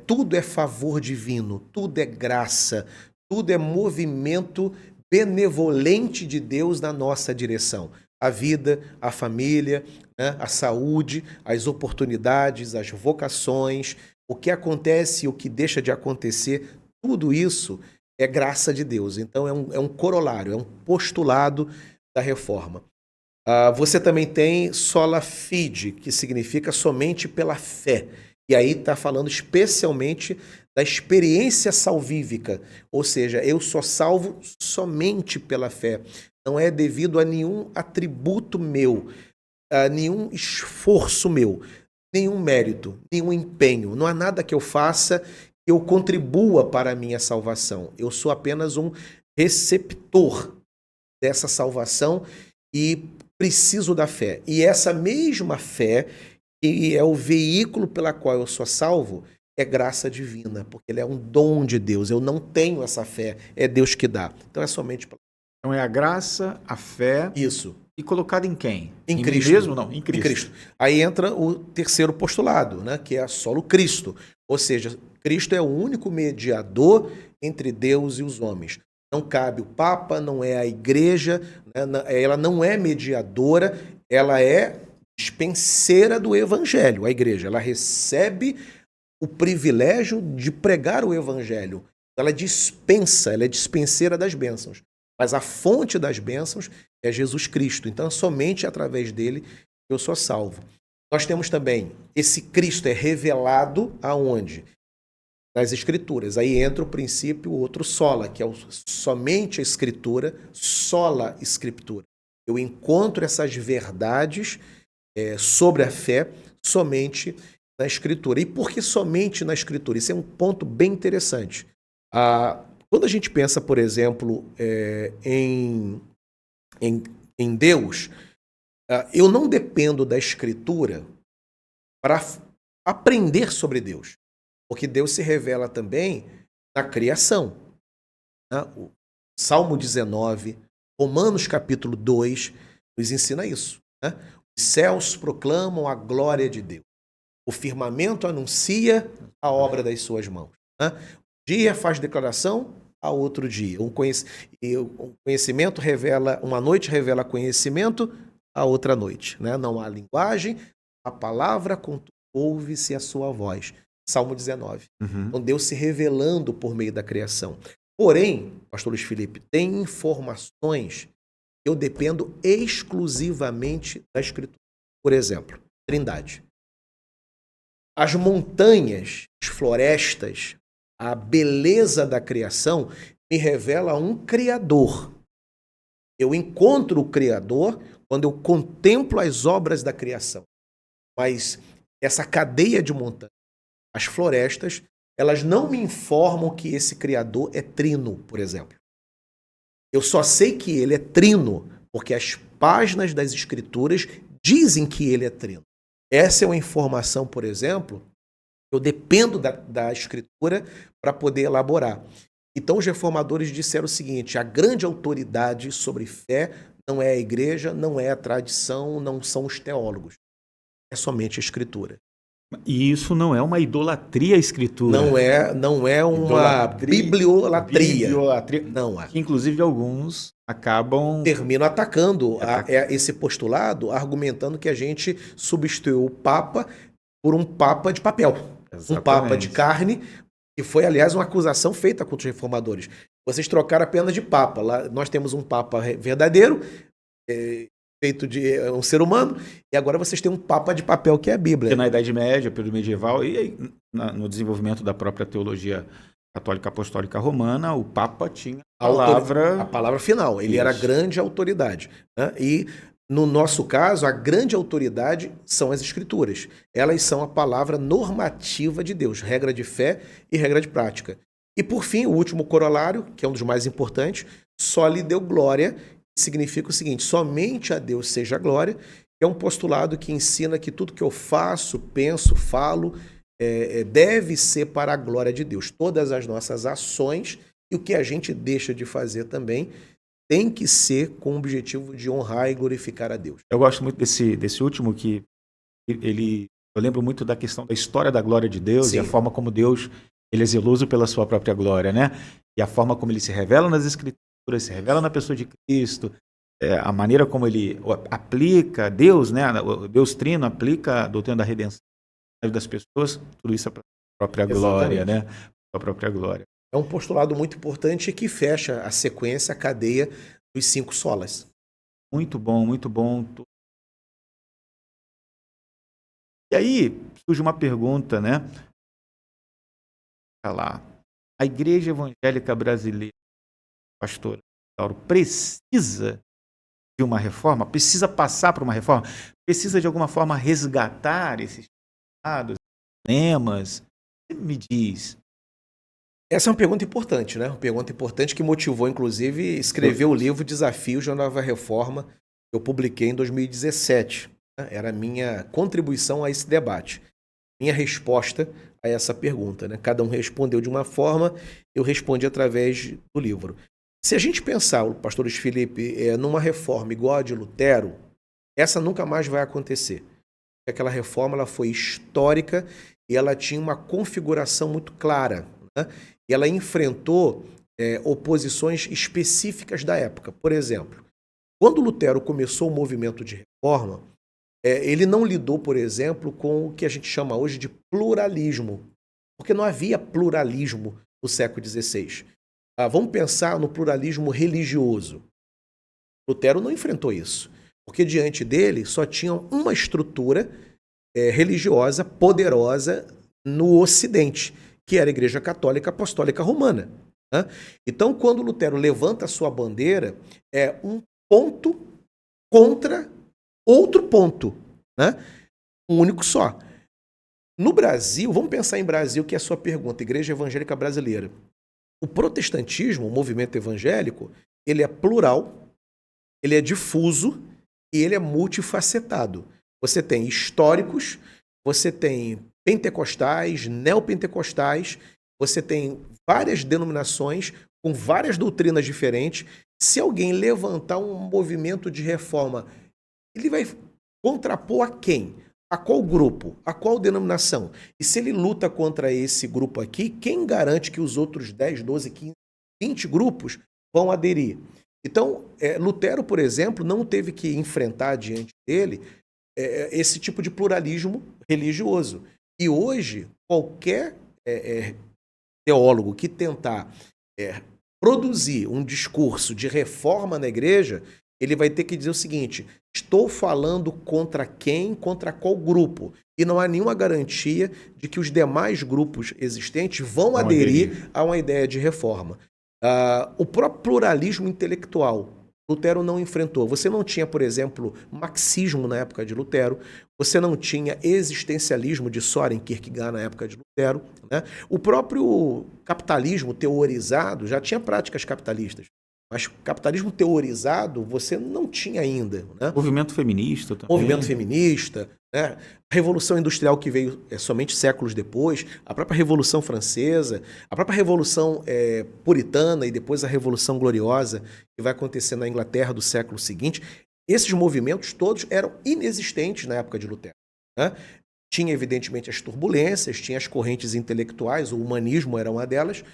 Speaker 2: Tudo é favor divino, tudo é graça, tudo é movimento benevolente de Deus na nossa direção. A vida, a família, né? A saúde, as oportunidades, as vocações, o que acontece e o que deixa de acontecer, tudo isso é graça de Deus. Então é um corolário, é um postulado da Reforma. Você também tem sola fide, que significa somente pela fé. E aí está falando especialmente da experiência salvífica, ou seja, eu sou salvo somente pela fé. Não é devido a nenhum atributo meu, a nenhum esforço meu, nenhum mérito, nenhum empenho. Não há nada que eu faça que eu contribua para a minha salvação. Eu sou apenas um receptor dessa salvação e preciso da fé. E essa mesma fé, que é o veículo pela qual eu sou salvo, é graça divina, porque ele é um dom de Deus. Eu não tenho essa fé, é Deus que dá. Então é somente pela...
Speaker 1: Então é a graça, a fé.
Speaker 2: Isso.
Speaker 1: E colocada em quem?
Speaker 2: Em Cristo.
Speaker 1: Mim mesmo? Não, em Cristo.
Speaker 2: Em Cristo. Aí entra o terceiro postulado, né, que é a solo Cristo. Ou seja, Cristo é o único mediador entre Deus e os homens. Não cabe o Papa, não é a igreja, né, ela não é mediadora, ela é dispenseira do evangelho. A igreja, ela recebe o privilégio de pregar o evangelho. Ela dispensa, ela é dispenseira das bênçãos. Mas a fonte das bênçãos é Jesus Cristo. Então, somente através dele eu sou salvo. Nós temos também, esse Cristo é revelado aonde? Nas Escrituras. Aí entra o princípio outro sola, que é somente a Escritura, sola Escritura. Eu encontro essas verdades sobre a fé somente na Escritura. E por que somente na Escritura? Isso é um ponto bem interessante. Quando a gente pensa, por exemplo, em Deus, eu não dependo da Escritura para aprender sobre Deus, porque Deus se revela também na criação. Né? O Salmo 19, Romanos capítulo 2, nos ensina isso. Né? Os céus proclamam a glória de Deus. O firmamento anuncia a obra das suas mãos. Né? O dia faz declaração a outro dia. Um conhecimento revela, uma noite revela conhecimento a outra noite. Né? Não há linguagem, a palavra, contudo, ouve-se a sua voz. Salmo 19. Então, Deus se revelando por meio da criação. Porém, pastor Luiz Felipe, tem informações que eu dependo exclusivamente da Escritura. Por exemplo, Trindade. As montanhas, as florestas, a beleza da criação me revela um Criador. Eu encontro o Criador quando eu contemplo as obras da criação. Mas essa cadeia de montanhas, as florestas, elas não me informam que esse Criador é trino, por exemplo. Eu só sei que ele é trino porque as páginas das Escrituras dizem que ele é trino. Essa é uma informação, por exemplo, eu dependo da Escritura para poder elaborar. Então os reformadores disseram o seguinte: a grande autoridade sobre fé não é a igreja, não é a tradição, não são os teólogos. É somente a Escritura.
Speaker 1: E isso não é uma idolatria à Escritura.
Speaker 2: Não é uma bibliolatria. Não é.
Speaker 1: Que, inclusive, alguns acabam...
Speaker 2: terminam atacando esse postulado, argumentando que a gente substituiu o Papa por um Papa de papel. Exatamente. Um Papa de carne, que foi, aliás, uma acusação feita contra os reformadores. Vocês trocaram apenas de papa. Lá, nós temos um papa verdadeiro, feito de um ser humano, e agora vocês têm um papa de papel, que é a Bíblia.
Speaker 1: Que na Idade Média, período medieval, e aí, no desenvolvimento da própria teologia católica apostólica romana, o Papa tinha
Speaker 2: a palavra final. Ele era a
Speaker 1: Isso.
Speaker 2: grande autoridade, né? E, no nosso caso, a grande autoridade são as Escrituras. Elas são a palavra normativa de Deus, regra de fé e regra de prática. E, por fim, o último corolário, que é um dos mais importantes, só lhe deu glória, significa o seguinte: somente a Deus seja a glória, que é um postulado que ensina que tudo que eu faço, penso, falo, deve ser para a glória de Deus. Todas as nossas ações e o que a gente deixa de fazer também tem que ser com o objetivo de honrar e glorificar a Deus.
Speaker 1: Eu gosto muito desse último, que eu lembro muito da questão da história da glória de Deus. Sim. E a forma como Deus ele é zeloso pela sua própria glória, né? E a forma como ele se revela nas Escrituras, se revela na pessoa de Cristo, a maneira como ele aplica Deus, né? Deus Trino aplica a doutrina da redenção das pessoas, tudo isso é para a própria glória, né? Para a própria glória.
Speaker 2: É um postulado muito importante que fecha a sequência, a cadeia dos 5 solas.
Speaker 1: Muito bom, muito bom. E aí surge uma pergunta, né? Olha lá. A Igreja Evangélica Brasileira, pastor Lauro, precisa de uma reforma? Precisa passar por uma reforma? Precisa de alguma forma resgatar esses temas? Me diz.
Speaker 2: Essa é uma pergunta importante, né? Uma pergunta importante que motivou, inclusive, escrever o livro Desafios da Nova Reforma, que eu publiquei em 2017. Né? Era a minha contribuição a esse debate. Minha resposta a essa pergunta, né? Cada um respondeu de uma forma, eu respondi através do livro. Se a gente pensar, o pastor Luiz Felipe, numa reforma igual a de Lutero, essa nunca mais vai acontecer. Aquela reforma ela foi histórica e ela tinha uma configuração muito clara, né? E ela enfrentou oposições específicas da época. Por exemplo, quando Lutero começou o movimento de reforma, ele não lidou, por exemplo, com o que a gente chama hoje de pluralismo, porque não havia pluralismo no século XVI. Vamos pensar no pluralismo religioso. Lutero não enfrentou isso, porque diante dele só tinha uma estrutura religiosa poderosa no Ocidente, que era a Igreja Católica Apostólica Romana. Né? Então, quando Lutero levanta a sua bandeira, é um ponto contra outro ponto, né? Um único só. No Brasil, vamos pensar em Brasil, que é a sua pergunta, Igreja Evangélica Brasileira. O protestantismo, o movimento evangélico, ele é plural, ele é difuso e ele é multifacetado. Você tem históricos, você tem pentecostais, neopentecostais, você tem várias denominações com várias doutrinas diferentes. Se alguém levantar um movimento de reforma, ele vai contrapor a quem? A qual grupo? A qual denominação? E se ele luta contra esse grupo aqui, quem garante que os outros 10, 12, 15, 20 grupos vão aderir? Então, Lutero, por exemplo, não teve que enfrentar diante dele esse tipo de pluralismo religioso. E hoje, qualquer teólogo que tentar produzir um discurso de reforma na igreja, ele vai ter que dizer o seguinte: estou falando contra quem, contra qual grupo. E não há nenhuma garantia de que os demais grupos existentes vão aderir a uma ideia de reforma. O próprio pluralismo intelectual, Lutero não enfrentou. Você não tinha, por exemplo, marxismo na época de Lutero, você não tinha existencialismo de Soren Kierkegaard na época de Lutero, né? O próprio capitalismo teorizado já tinha práticas capitalistas, mas capitalismo teorizado você não tinha ainda, né?
Speaker 1: Movimento feminista também.
Speaker 2: Movimento feminista, né? A Revolução Industrial, que veio somente séculos depois, a própria Revolução Francesa, a própria Revolução Puritana e depois a Revolução Gloriosa, que vai acontecer na Inglaterra do século seguinte. Esses movimentos todos eram inexistentes na época de Lutero, né? Tinha, evidentemente, as turbulências, tinha as correntes intelectuais, o humanismo era uma delas,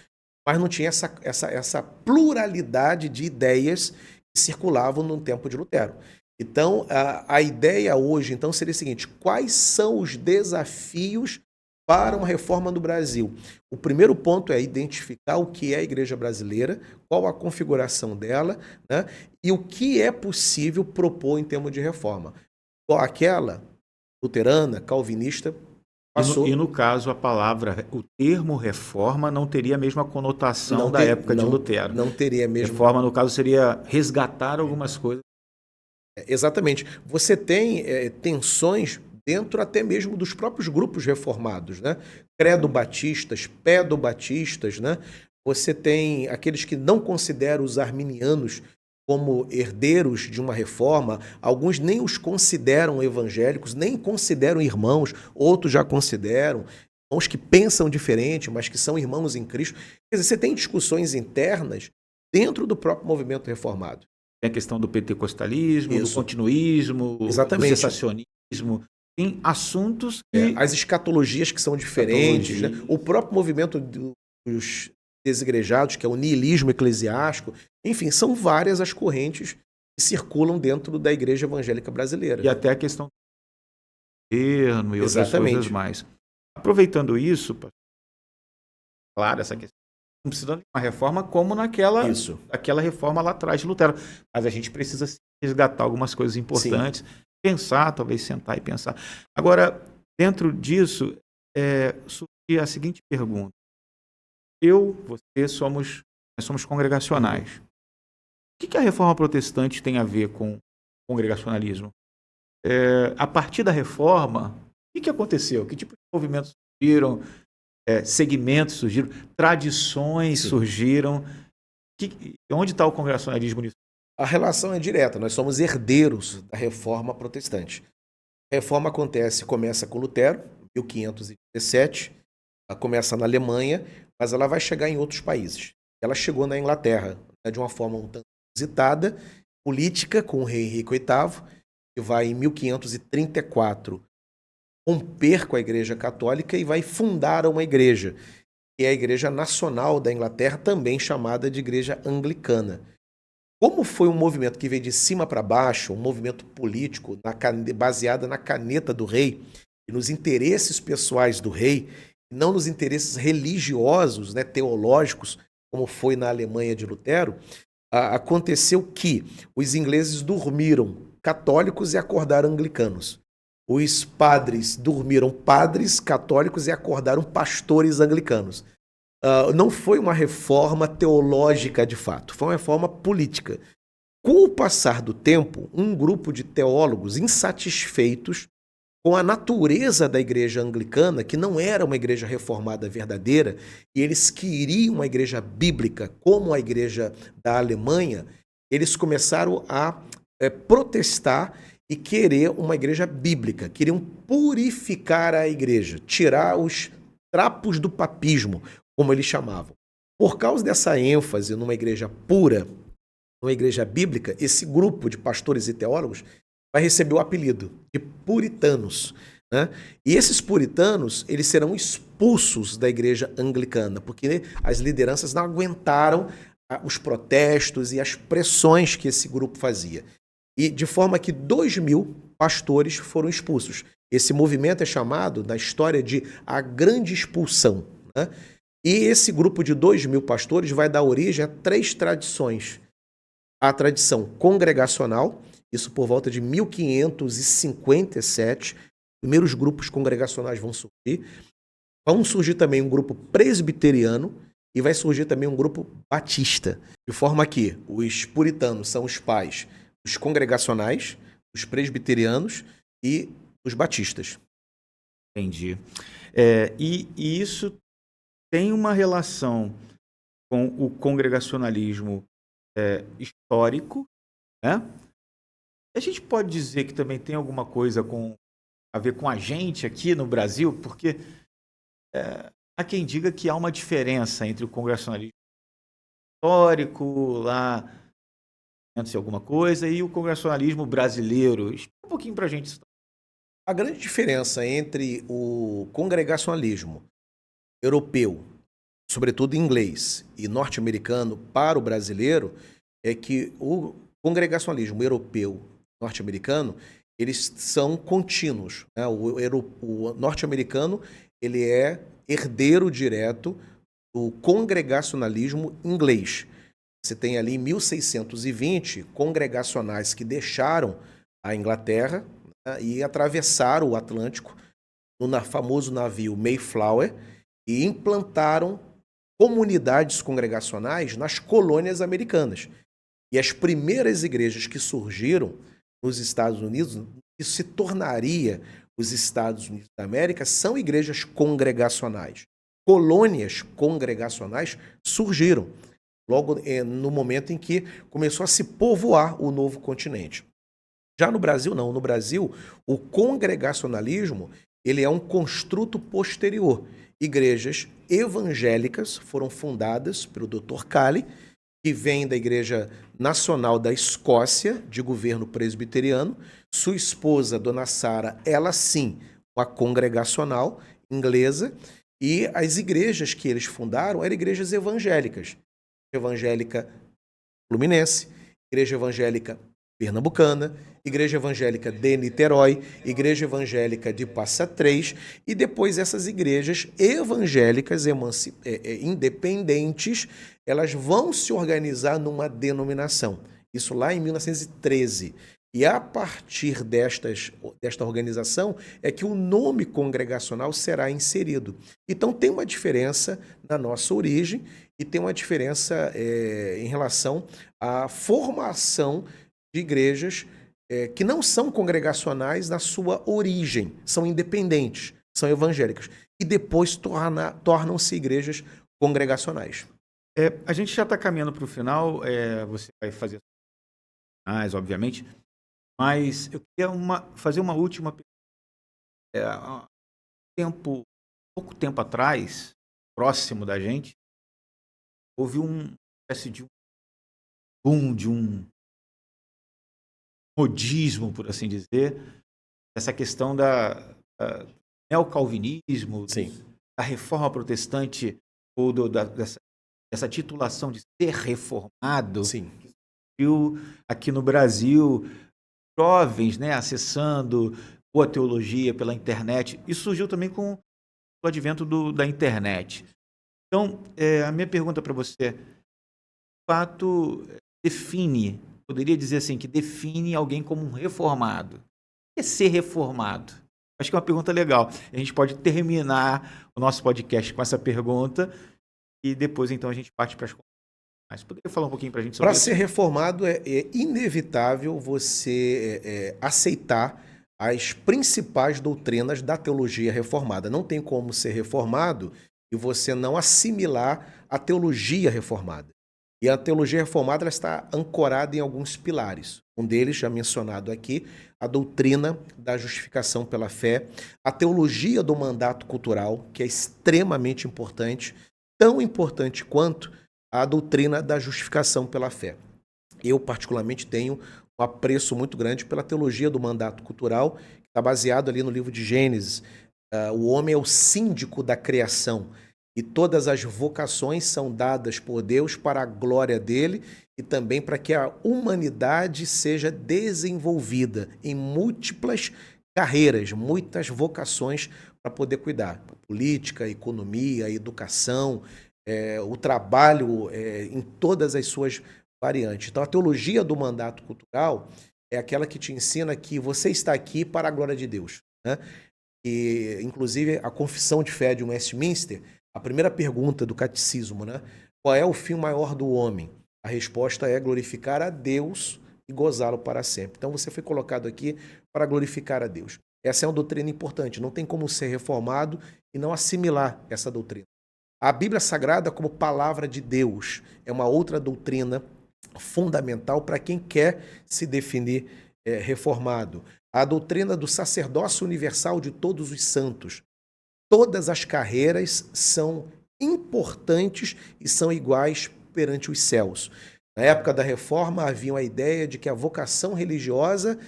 Speaker 2: mas não tinha essa pluralidade de ideias que circulavam no tempo de Lutero. Então, a ideia hoje então seria a seguinte: quais são os desafios para uma reforma no Brasil. O primeiro ponto é identificar o que é a igreja brasileira, qual a configuração dela, né, e o que é possível propor em termos de reforma. Qual aquela luterana, calvinista, passou.
Speaker 1: E no caso, a palavra, o termo reforma não teria a mesma conotação da época de Lutero.
Speaker 2: Não teria mesmo.
Speaker 1: Reforma, no caso, seria resgatar algumas coisas.
Speaker 2: Exatamente. Você tem tensões dentro até mesmo dos próprios grupos reformados, né? Credo-batistas, pedo-batistas, né? Você tem aqueles que não consideram os arminianos como herdeiros de uma reforma, alguns nem os consideram evangélicos, nem consideram irmãos, outros já consideram, irmãos que pensam diferente, mas que são irmãos em Cristo. Quer dizer, você tem discussões internas dentro do próprio movimento reformado.
Speaker 1: Tem a questão do pentecostalismo,
Speaker 2: Isso.
Speaker 1: do continuismo,
Speaker 2: Exatamente.
Speaker 1: do cessacionismo. Tem assuntos que...
Speaker 2: As escatologias que são diferentes, né? O próprio movimento dos desigrejados, que é o niilismo eclesiástico. Enfim, são várias as correntes que circulam dentro da igreja evangélica brasileira.
Speaker 1: E até a questão do governo e outras
Speaker 2: Exatamente.
Speaker 1: coisas mais. Aproveitando isso, claro, essa questão não precisa de uma reforma como aquela reforma lá atrás de Lutero. Mas a gente precisa resgatar algumas coisas importantes, pensar, talvez sentar e pensar. Agora, dentro disso, surge a seguinte pergunta. Você, nós somos congregacionais. O que a reforma protestante tem a ver com congregacionalismo? A partir da reforma, o que aconteceu? Que tipo de movimentos surgiram? Segmentos surgiram? Tradições surgiram? Onde está o congregacionalismo nisso?
Speaker 2: A relação é direta. Nós somos herdeiros da reforma protestante. A reforma começa com Lutero, 1517, ela começa na Alemanha, mas ela vai chegar em outros países. Ela chegou na Inglaterra, né, de uma forma um tanto inusitada, política, com o rei Henrique VIII, que vai, em 1534, romper com a Igreja Católica e vai fundar uma igreja, que é a Igreja Nacional da Inglaterra, também chamada de Igreja Anglicana. Como foi um movimento que veio de cima para baixo, um movimento político baseado na caneta do rei e nos interesses pessoais do rei, não nos interesses religiosos, né, teológicos, como foi na Alemanha de Lutero, aconteceu que os ingleses dormiram católicos e acordaram anglicanos. Os padres dormiram padres católicos e acordaram pastores anglicanos. Não foi uma reforma teológica de fato, foi uma reforma política. Com o passar do tempo, um grupo de teólogos insatisfeitos com a natureza da igreja anglicana, que não era uma igreja reformada verdadeira, e eles queriam uma igreja bíblica como a igreja da Alemanha, eles começaram a protestar e querer uma igreja bíblica, queriam purificar a igreja, tirar os trapos do papismo, como eles chamavam. Por causa dessa ênfase numa igreja pura, numa igreja bíblica, esse grupo de pastores e teólogos vai receber o apelido de puritanos, né? E esses puritanos, eles serão expulsos da igreja anglicana, porque as lideranças não aguentaram os protestos e as pressões que esse grupo fazia. E de forma que 2.000 pastores foram expulsos. Esse movimento é chamado, na história, de a Grande Expulsão, né? E esse grupo de 2.000 pastores vai dar origem a 3 tradições. A tradição congregacional, isso por volta de 1557, primeiros grupos congregacionais vão surgir. Vão surgir também um grupo presbiteriano e vai surgir também um grupo batista. De forma que os puritanos são os pais dos congregacionais, os presbiterianos e os batistas.
Speaker 1: Entendi. E isso tem uma relação com o congregacionalismo histórico, né? A gente pode dizer que também tem alguma coisa a ver com a gente aqui no Brasil, porque há quem diga que há uma diferença entre o congregacionalismo histórico, lá, antes de alguma coisa, e o congregacionalismo brasileiro. Explica um pouquinho para a gente isso.
Speaker 2: A grande diferença entre o congregacionalismo europeu, sobretudo inglês, e norte-americano para o brasileiro é que o congregacionalismo europeu norte-americano, eles são contínuos, né? O norte-americano, ele é herdeiro direto do congregacionalismo inglês. Você tem ali em 1620 congregacionais que deixaram a Inglaterra, né, e atravessaram o Atlântico no famoso navio Mayflower e implantaram comunidades congregacionais nas colônias americanas. E as primeiras igrejas que surgiram nos Estados Unidos, que se tornaria os Estados Unidos da América, são igrejas congregacionais. Colônias congregacionais surgiram logo no momento em que começou a se povoar o novo continente. Já no Brasil, não. No Brasil, o congregacionalismo ele é um construto posterior. Igrejas evangélicas foram fundadas pelo Dr. Cali, que vem da Igreja Nacional da Escócia, de governo presbiteriano. Sua esposa, Dona Sara, ela sim, uma congregacional inglesa. E as igrejas que eles fundaram eram igrejas evangélicas. Evangélica Fluminense, Igreja Evangélica Pernambucana, Igreja Evangélica de Niterói, Igreja Evangélica de Passa Três, e depois essas igrejas evangélicas independentes, elas vão se organizar numa denominação. Isso lá em 1913. E a partir desta organização é que o nome congregacional será inserido. Então tem uma diferença na nossa origem e tem uma diferença em relação à formação de igrejas que não são congregacionais na sua origem, são independentes, são evangélicas, e depois tornam-se igrejas congregacionais.
Speaker 1: A gente já está caminhando para o final, você vai fazer mais, obviamente, mas eu queria fazer uma última pergunta. Pouco tempo atrás, próximo da gente, houve uma espécie de boom, de um modismo, por assim dizer, essa questão da neocalvinismo, da reforma protestante, ou dessa titulação de ser reformado.
Speaker 2: Sim.
Speaker 1: Viu aqui no Brasil jovens, né, acessando boa teologia pela internet. Isso surgiu também com o advento da internet. Então, a minha pergunta para você, de fato, poderia dizer assim, que define alguém como um reformado. O que é ser reformado? Acho que é uma pergunta legal. A gente pode terminar o nosso podcast com essa pergunta e depois, então, a gente parte para as contas. Mas poderia falar um pouquinho para a gente sobre isso?
Speaker 2: Para ser reformado, é inevitável você aceitar as principais doutrinas da teologia reformada. Não tem como ser reformado e você não assimilar a teologia reformada. E a teologia reformada ela está ancorada em alguns pilares. Um deles, já mencionado aqui, a doutrina da justificação pela fé, a teologia do mandato cultural, que é extremamente importante, tão importante quanto a doutrina da justificação pela fé. Eu, particularmente, tenho um apreço muito grande pela teologia do mandato cultural, que está baseado ali no livro de Gênesis. O homem é o síndico da criação e todas as vocações são dadas por Deus para a glória dele e também para que a humanidade seja desenvolvida em múltiplas carreiras, muitas vocações para poder cuidar. Política, economia, educação, o trabalho em todas as suas variantes. Então, a teologia do mandato cultural é aquela que te ensina que você está aqui para a glória de Deus, né? E, inclusive, a confissão de fé de Westminster, a primeira pergunta do catecismo, né? Qual é o fim maior do homem? A resposta é glorificar a Deus e gozá-lo para sempre. Então, você foi colocado aqui para glorificar a Deus. Essa é uma doutrina importante. Não tem como ser reformado e não assimilar essa doutrina. A Bíblia Sagrada, como palavra de Deus, é uma outra doutrina fundamental para quem quer se definir reformado. A doutrina do sacerdócio universal de todos os santos. Todas as carreiras são importantes e são iguais perante os céus. Na época da Reforma, havia a ideia de que a vocação religiosa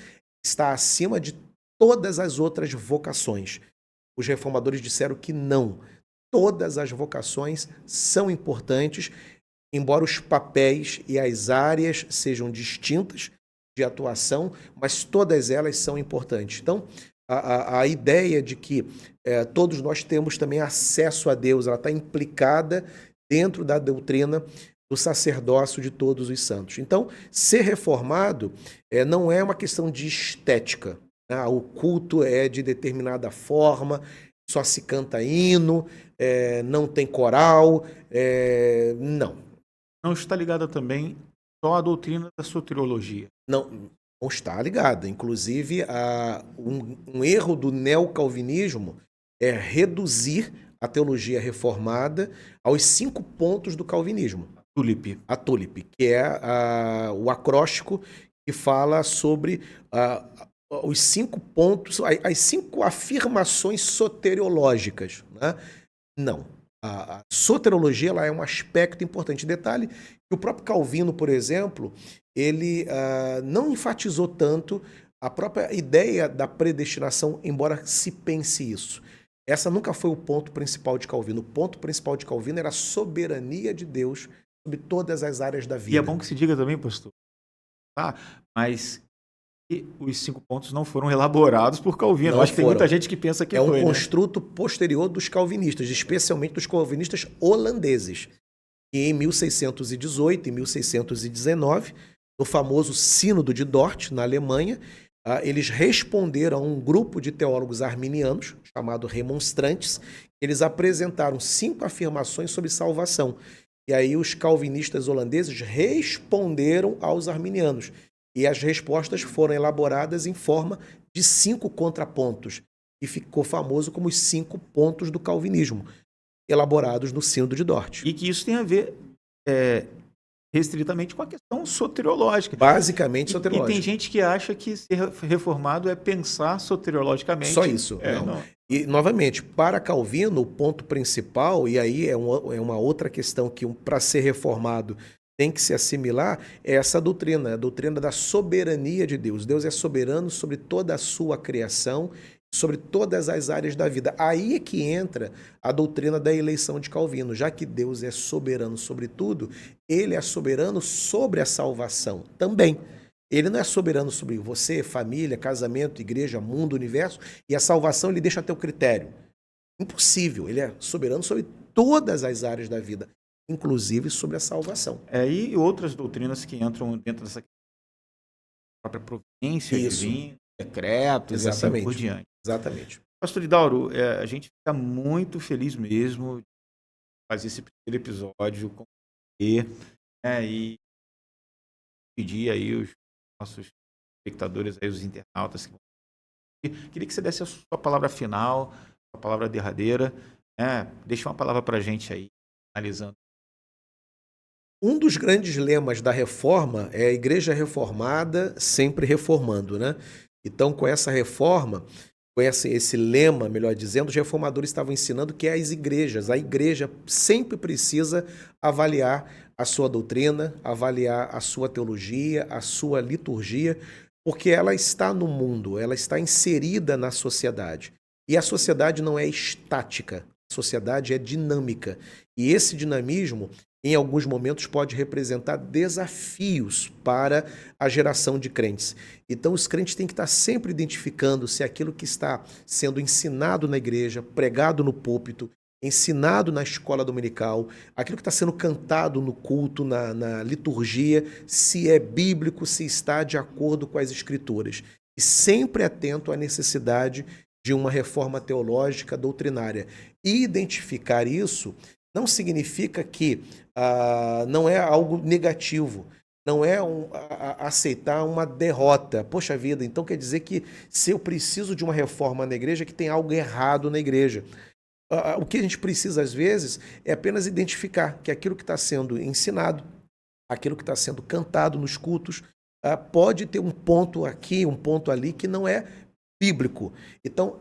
Speaker 2: está acima de todas as outras vocações. Os reformadores disseram que não. Todas as vocações são importantes, embora os papéis e as áreas sejam distintas de atuação, mas todas elas são importantes. Então, a ideia de que todos nós temos também acesso a Deus, ela está implicada dentro da doutrina do sacerdócio de todos os santos. Então, ser reformado não é uma questão de estética. Né? O culto é de determinada forma, só se canta hino, não tem coral, não.
Speaker 1: Não está ligada também só à doutrina da soteriologia.
Speaker 2: Não está ligada. Inclusive, um erro do neocalvinismo é reduzir a teologia reformada aos 5 pontos do calvinismo. A TULIP, que é o acróstico que fala sobre os 5 pontos, as 5 afirmações soteriológicas. Né? Não. A soteriologia ela é um aspecto importante. Detalhe que o próprio Calvino, por exemplo, ele não enfatizou tanto a própria ideia da predestinação, embora se pense isso. Essa nunca foi o ponto principal de Calvino. O ponto principal de Calvino era a soberania de Deus sobre todas as áreas da vida.
Speaker 1: E é bom que se diga também, pastor, mas os 5 pontos não foram elaborados por Calvino. Acho que tem muita gente que pensa que foi.
Speaker 2: É um construto posterior dos calvinistas, especialmente dos calvinistas holandeses. E em 1618 e 1619, no famoso Sínodo de Dort, na Alemanha, eles responderam a um grupo de teólogos arminianos, chamado remonstrantes. Eles apresentaram 5 afirmações sobre salvação. E aí os calvinistas holandeses responderam aos arminianos. E as respostas foram elaboradas em forma de 5 contrapontos. E ficou famoso como os 5 pontos do calvinismo, elaborados no Sínodo de Dort.
Speaker 1: E que isso tem a ver restritamente com a questão soteriológica.
Speaker 2: Basicamente soteriológica.
Speaker 1: E tem gente que acha que ser reformado é pensar soteriologicamente.
Speaker 2: Só isso. Não. E, novamente, para Calvino, o ponto principal, e aí é uma outra questão que para ser reformado tem que se assimilar, é essa doutrina, a doutrina da soberania de Deus. Deus é soberano sobre toda a sua criação, sobre todas as áreas da vida. Aí é que entra a doutrina da eleição de Calvino. Já que Deus é soberano sobre tudo, ele é soberano sobre a salvação também. Ele não é soberano sobre você, família, casamento, igreja, mundo, universo, e a salvação ele deixa a teu critério. Impossível. Ele é soberano sobre todas as áreas da vida, inclusive sobre a salvação.
Speaker 1: E outras doutrinas que entram dentro dessa própria providência divina, decretos e assim por diante.
Speaker 2: Exatamente.
Speaker 1: Pastor Idauro, a gente fica muito feliz mesmo de fazer esse primeiro episódio com você, e pedir aí os nossos espectadores, aí, os internautas. Queria que você desse a sua palavra final, a palavra derradeira. Deixa uma palavra para a gente aí, analisando.
Speaker 2: Um dos grandes lemas da reforma é a igreja reformada sempre reformando, né? Então, com essa reforma, com esse lema, melhor dizendo, os reformadores estavam ensinando que a igreja sempre precisa avaliar a sua doutrina, avaliar a sua teologia, a sua liturgia, porque ela está no mundo, ela está inserida na sociedade. E a sociedade não é estática, a sociedade é dinâmica. E esse dinamismo, em alguns momentos, pode representar desafios para a geração de crentes. Então, os crentes têm que estar sempre identificando se aquilo que está sendo ensinado na igreja, pregado no púlpito, ensinado na escola dominical, aquilo que está sendo cantado no culto, na liturgia, se é bíblico, se está de acordo com as escrituras. E sempre atento à necessidade de uma reforma teológica doutrinária. E identificar isso não significa que não é algo negativo, não é aceitar uma derrota. Poxa vida, então quer dizer que se eu preciso de uma reforma na igreja, que tem algo errado na igreja. O que a gente precisa, às vezes, é apenas identificar que aquilo que está sendo ensinado, aquilo que está sendo cantado nos cultos, pode ter um ponto aqui, um ponto ali, que não é bíblico. Então,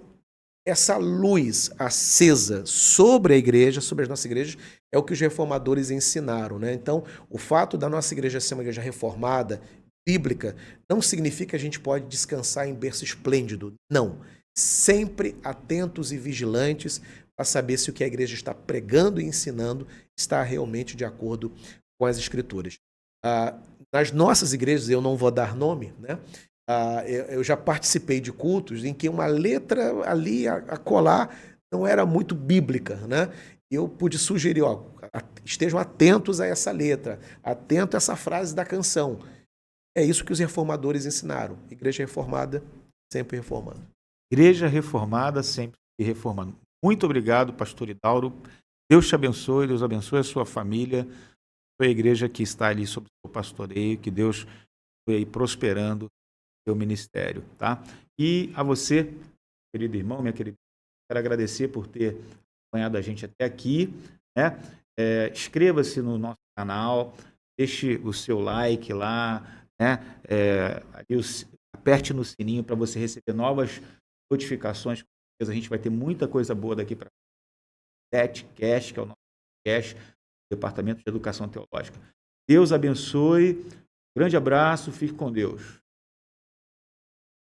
Speaker 2: essa luz acesa sobre a igreja, sobre as nossas igrejas, é o que os reformadores ensinaram, né? Então, o fato da nossa igreja ser uma igreja reformada, bíblica, não significa que a gente pode descansar em berço esplêndido. Não. Sempre atentos e vigilantes para saber se o que a igreja está pregando e ensinando está realmente de acordo com as escrituras. Nas nossas igrejas, eu não vou dar nome, né? Eu já participei de cultos em que uma letra ali a colar não era muito bíblica, né? Eu pude sugerir, ó, estejam atentos a essa letra, atento a essa frase da canção. É isso que os reformadores ensinaram. Igreja reformada, sempre reformando.
Speaker 1: Igreja reformada, sempre se reformando. Muito obrigado, pastor Idauro. Deus te abençoe, Deus abençoe a sua família, a igreja que está ali sob o seu pastoreio, que Deus foi aí prosperando o seu ministério, tá? E a você, querido irmão, minha querida, quero agradecer por ter acompanhado a gente até aqui, né? Inscreva-se no nosso canal, deixe o seu like lá, né? Aperte no sininho para você receber novas notificações. A gente vai ter muita coisa boa daqui para DETcast, que é o nosso podcast, Departamento de Educação Teológica. Deus abençoe, grande abraço, fique com Deus.